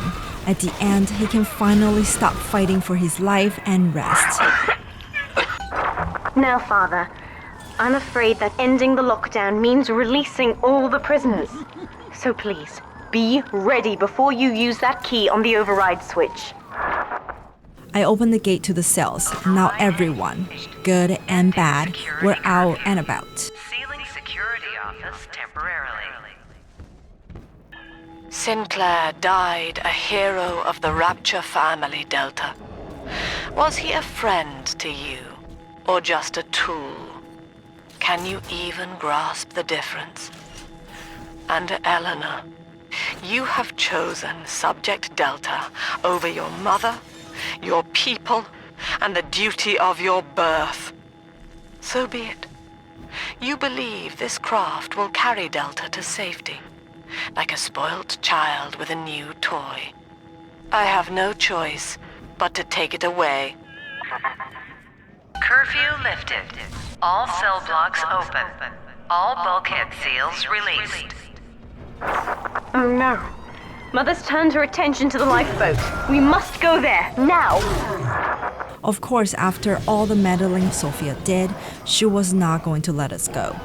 At the end, he can finally stop fighting for his life and rest. Now, Father, I'm afraid that ending the lockdown means releasing all the prisoners. So please, be ready before you use that key on the override switch. I opened the gate to the cells. Now everyone, good and bad, were out and about. Sealing security office temporarily. Sinclair died a hero of the Rapture family, Delta. Was he a friend to you, or just a tool? Can you even grasp the difference? And Eleanor, you have chosen Subject Delta over your mother, your people, and the duty of your birth. So be it. You believe this craft will carry Delta to safety, like a spoilt child with a new toy. I have no choice but to take it away. Curfew lifted. All cell blocks open. All bulkhead seals released. Oh no. Mother's turned her attention to the lifeboat. We must go there, now! Of course, after all the meddling Sophia did, she was not going to let us go.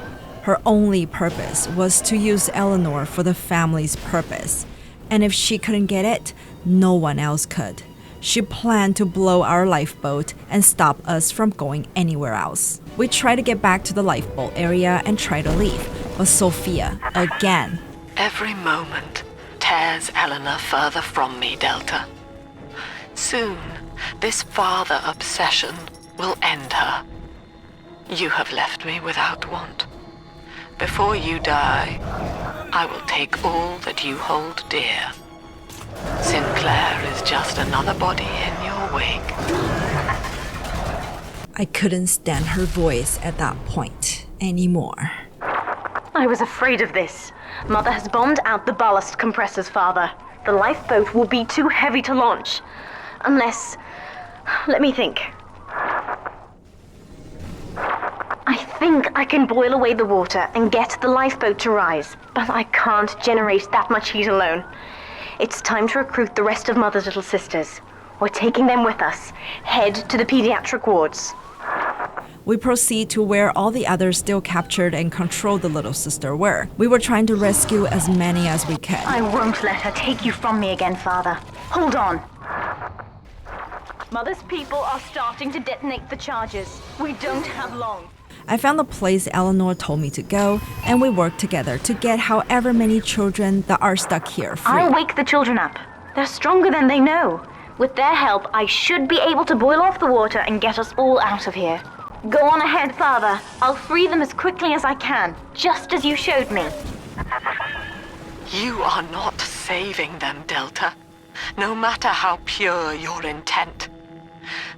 Her only purpose was to use Eleanor for the family's purpose. And if she couldn't get it, no one else could. She planned to blow our lifeboat and stop us from going anywhere else. We try to get back to the lifeboat area and try to leave, but Sophia, again. Every moment tears Eleanor further from me, Delta. Soon, this father obsession will end her. You have left me without want. Before you die, I will take all that you hold dear. Sinclair is just another body in your wake. I couldn't stand her voice at that point anymore. I was afraid of this. Mother has bombed out the ballast compressors, Father. The lifeboat will be too heavy to launch. Unless... let me think. I think I can boil away the water and get the lifeboat to rise, but I can't generate that much heat alone. It's time to recruit the rest of Mother's little sisters. We're taking them with us. Head to the pediatric wards. We proceed to where all the others still captured and controlled the little sister were. We were trying to rescue as many as we could. I won't let her take you from me again, Father. Hold on. Mother's people are starting to detonate the charges. We don't have long. I found the place Eleanor told me to go, and we worked together to get however many children that are stuck here free. I'll wake the children up. They're stronger than they know. With their help, I should be able to boil off the water and get us all out of here. Go on ahead, Father. I'll free them as quickly as I can, just as you showed me. You are not saving them, Delta, no matter how pure your intent.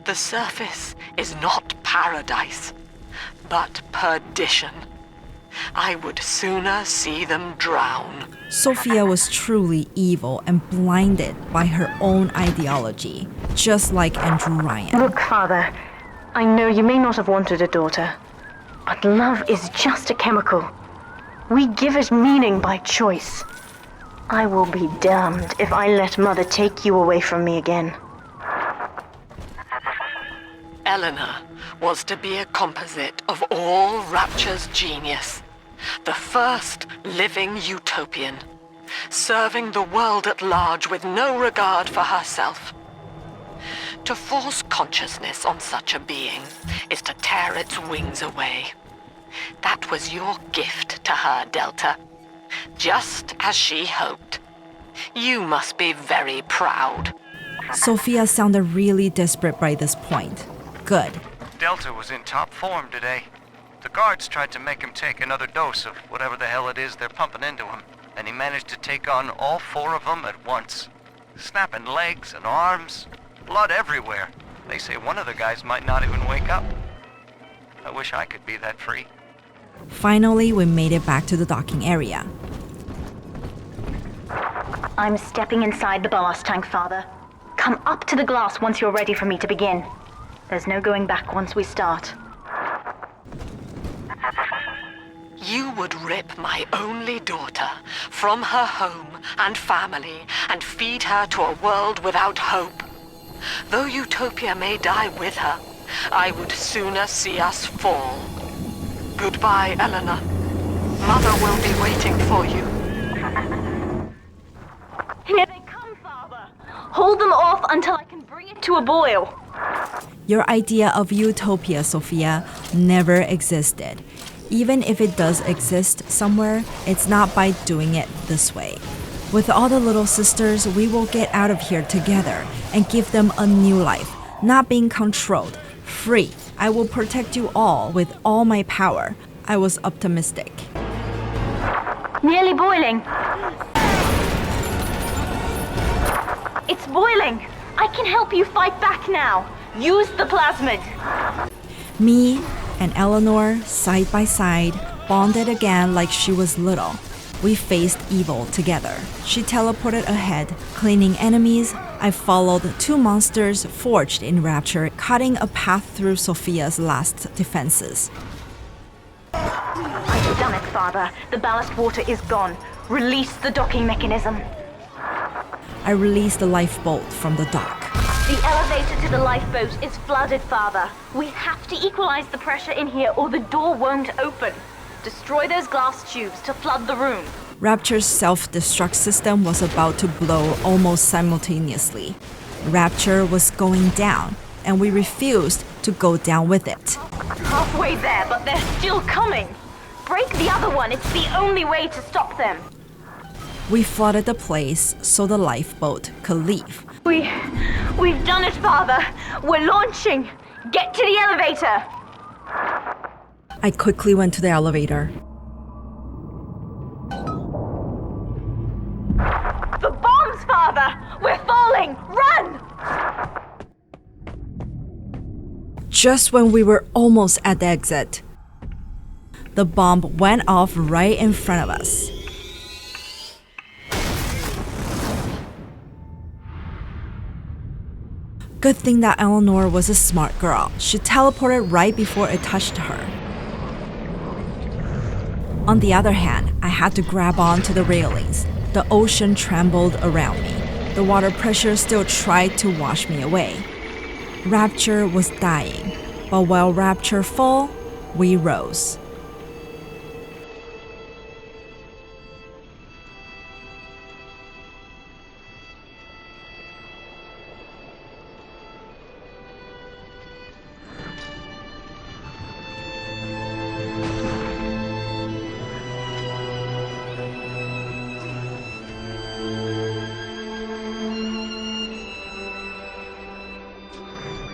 The surface is not paradise, but perdition. I would sooner see them drown. Sophia was truly evil and blinded by her own ideology, just like Andrew Ryan. Look, Father, I know you may not have wanted a daughter, but love is just a chemical. We give it meaning by choice. I will be damned if I let Mother take you away from me again. Eleanor was to be a composite of all Rapture's genius. The first living utopian, serving the world at large with no regard for herself. To force consciousness on such a being is to tear its wings away. That was your gift to her, Delta, just as she hoped. You must be very proud. Sophia sounded really desperate by this point. Good. Delta was in top form today. The guards tried to make him take another dose of whatever the hell it is they're pumping into him, and he managed to take on all 4 of them at once. Snapping legs and arms, blood everywhere. They say one of the guys might not even wake up. I wish I could be that free. Finally, we made it back to the docking area. I'm stepping inside the ballast tank, Father. Come up to the glass once you're ready for me to begin. There's no going back once we start. You would rip my only daughter from her home and family and feed her to a world without hope. Though Utopia may die with her, I would sooner see us fall. Goodbye, Eleanor. Mother will be waiting for you. Here they come, Father. Hold them off until I can bring it to a boil. Your idea of utopia, Sophia, never existed. Even if it does exist somewhere, it's not by doing it this way. With all the little sisters, we will get out of here together and give them a new life, not being controlled, free. I will protect you all with all my power. I was optimistic. Nearly boiling. It's boiling. I can help you fight back now. Use the plasmid. Me and Eleanor, side by side, bonded again like she was little. We faced evil together. She teleported ahead, cleaning enemies. I followed 2 monsters forged in Rapture, cutting a path through Sophia's last defenses. I've done it, Father. The ballast water is gone. Release the docking mechanism. I released the lifeboat from the dock. The elevator to the lifeboat is flooded, Father. We have to equalize the pressure in here or the door won't open. Destroy those glass tubes to flood the room. Rapture's self-destruct system was about to blow almost simultaneously. Rapture was going down, and we refused to go down with it. Halfway there, but they're still coming. Break the other one. It's the only way to stop them. We flooded the place so the lifeboat could leave. We've done it, Father. We're launching. Get to the elevator. I quickly went to the elevator. The bombs, Father! We're falling! Run! Just when we were almost at the exit, the bomb went off right in front of us. Good thing that Eleanor was a smart girl. She teleported right before it touched her. On the other hand, I had to grab onto the railings. The ocean trembled around me. The water pressure still tried to wash me away. Rapture was dying, but while Rapture fell, we rose.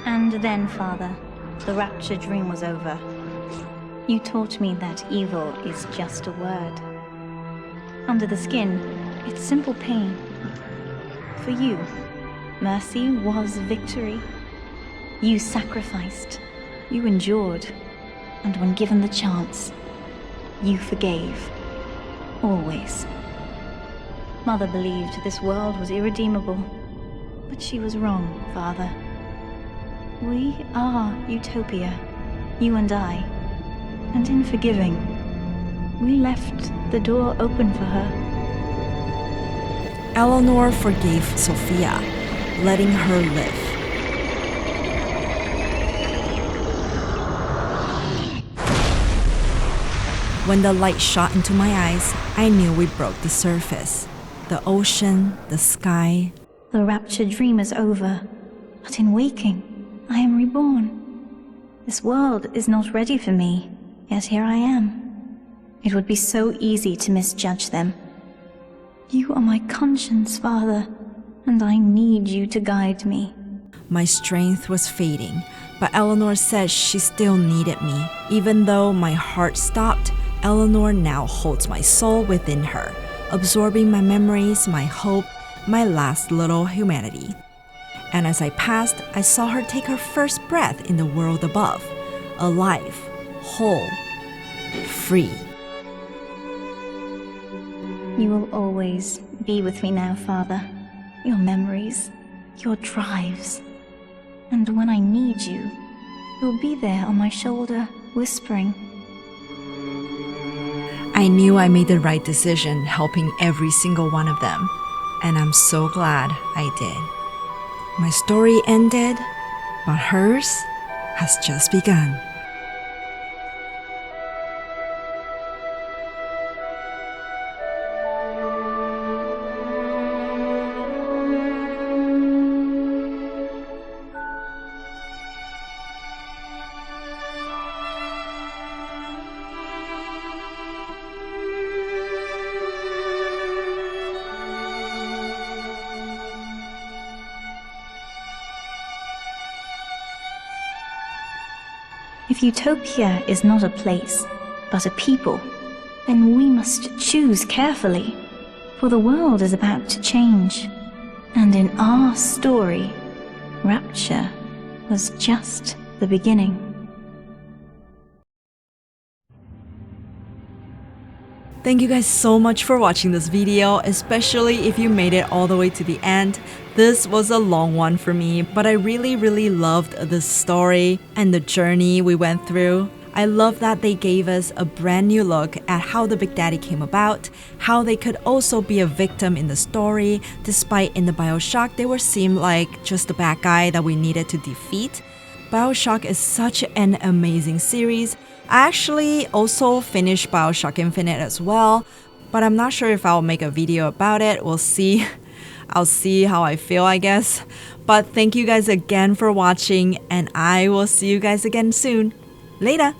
And then, Father, the rapture dream was over. You taught me that evil is just a word. Under the skin, it's simple pain. For you, mercy was victory. You sacrificed, you endured, and when given the chance, you forgave. Always. Mother believed this world was irredeemable, but she was wrong, Father. We are Utopia, you and I, and in forgiving, we left the door open for her. Eleanor forgave Sophia, letting her live. When the light shot into my eyes, I knew we broke the surface. The ocean, the sky. The rapture dream is over, but in waking, I am reborn. This world is not ready for me, yet here I am. It would be so easy to misjudge them. You are my conscience, Father, and I need you to guide me. My strength was fading, but Eleanor said she still needed me. Even though my heart stopped, Eleanor now holds my soul within her, absorbing my memories, my hope, my last little humanity. And as I passed, I saw her take her first breath in the world above, alive, whole, free. You will always be with me now, Father. Your memories, your drives. And when I need you, you'll be there on my shoulder, whispering. I knew I made the right decision helping every single one of them, and I'm so glad I did. My story ended, but hers has just begun. If Utopia is not a place, but a people, then we must choose carefully, for the world is about to change. And in our story, Rapture was just the beginning. Thank you guys so much for watching this video, especially if you made it all the way to the end. This was a long one for me, but I really loved this story and the journey we went through. I love that they gave us a brand new look at how the Big Daddy came about, how they could also be a victim in the story, despite in the BioShock they were seemed like just the bad guy that we needed to defeat. BioShock is such an amazing series. I actually also finished BioShock Infinite as well, but I'm not sure if I'll make a video about it. We'll see. I'll see how I feel, I guess. But thank you guys again for watching, and I will see you guys again soon. Later!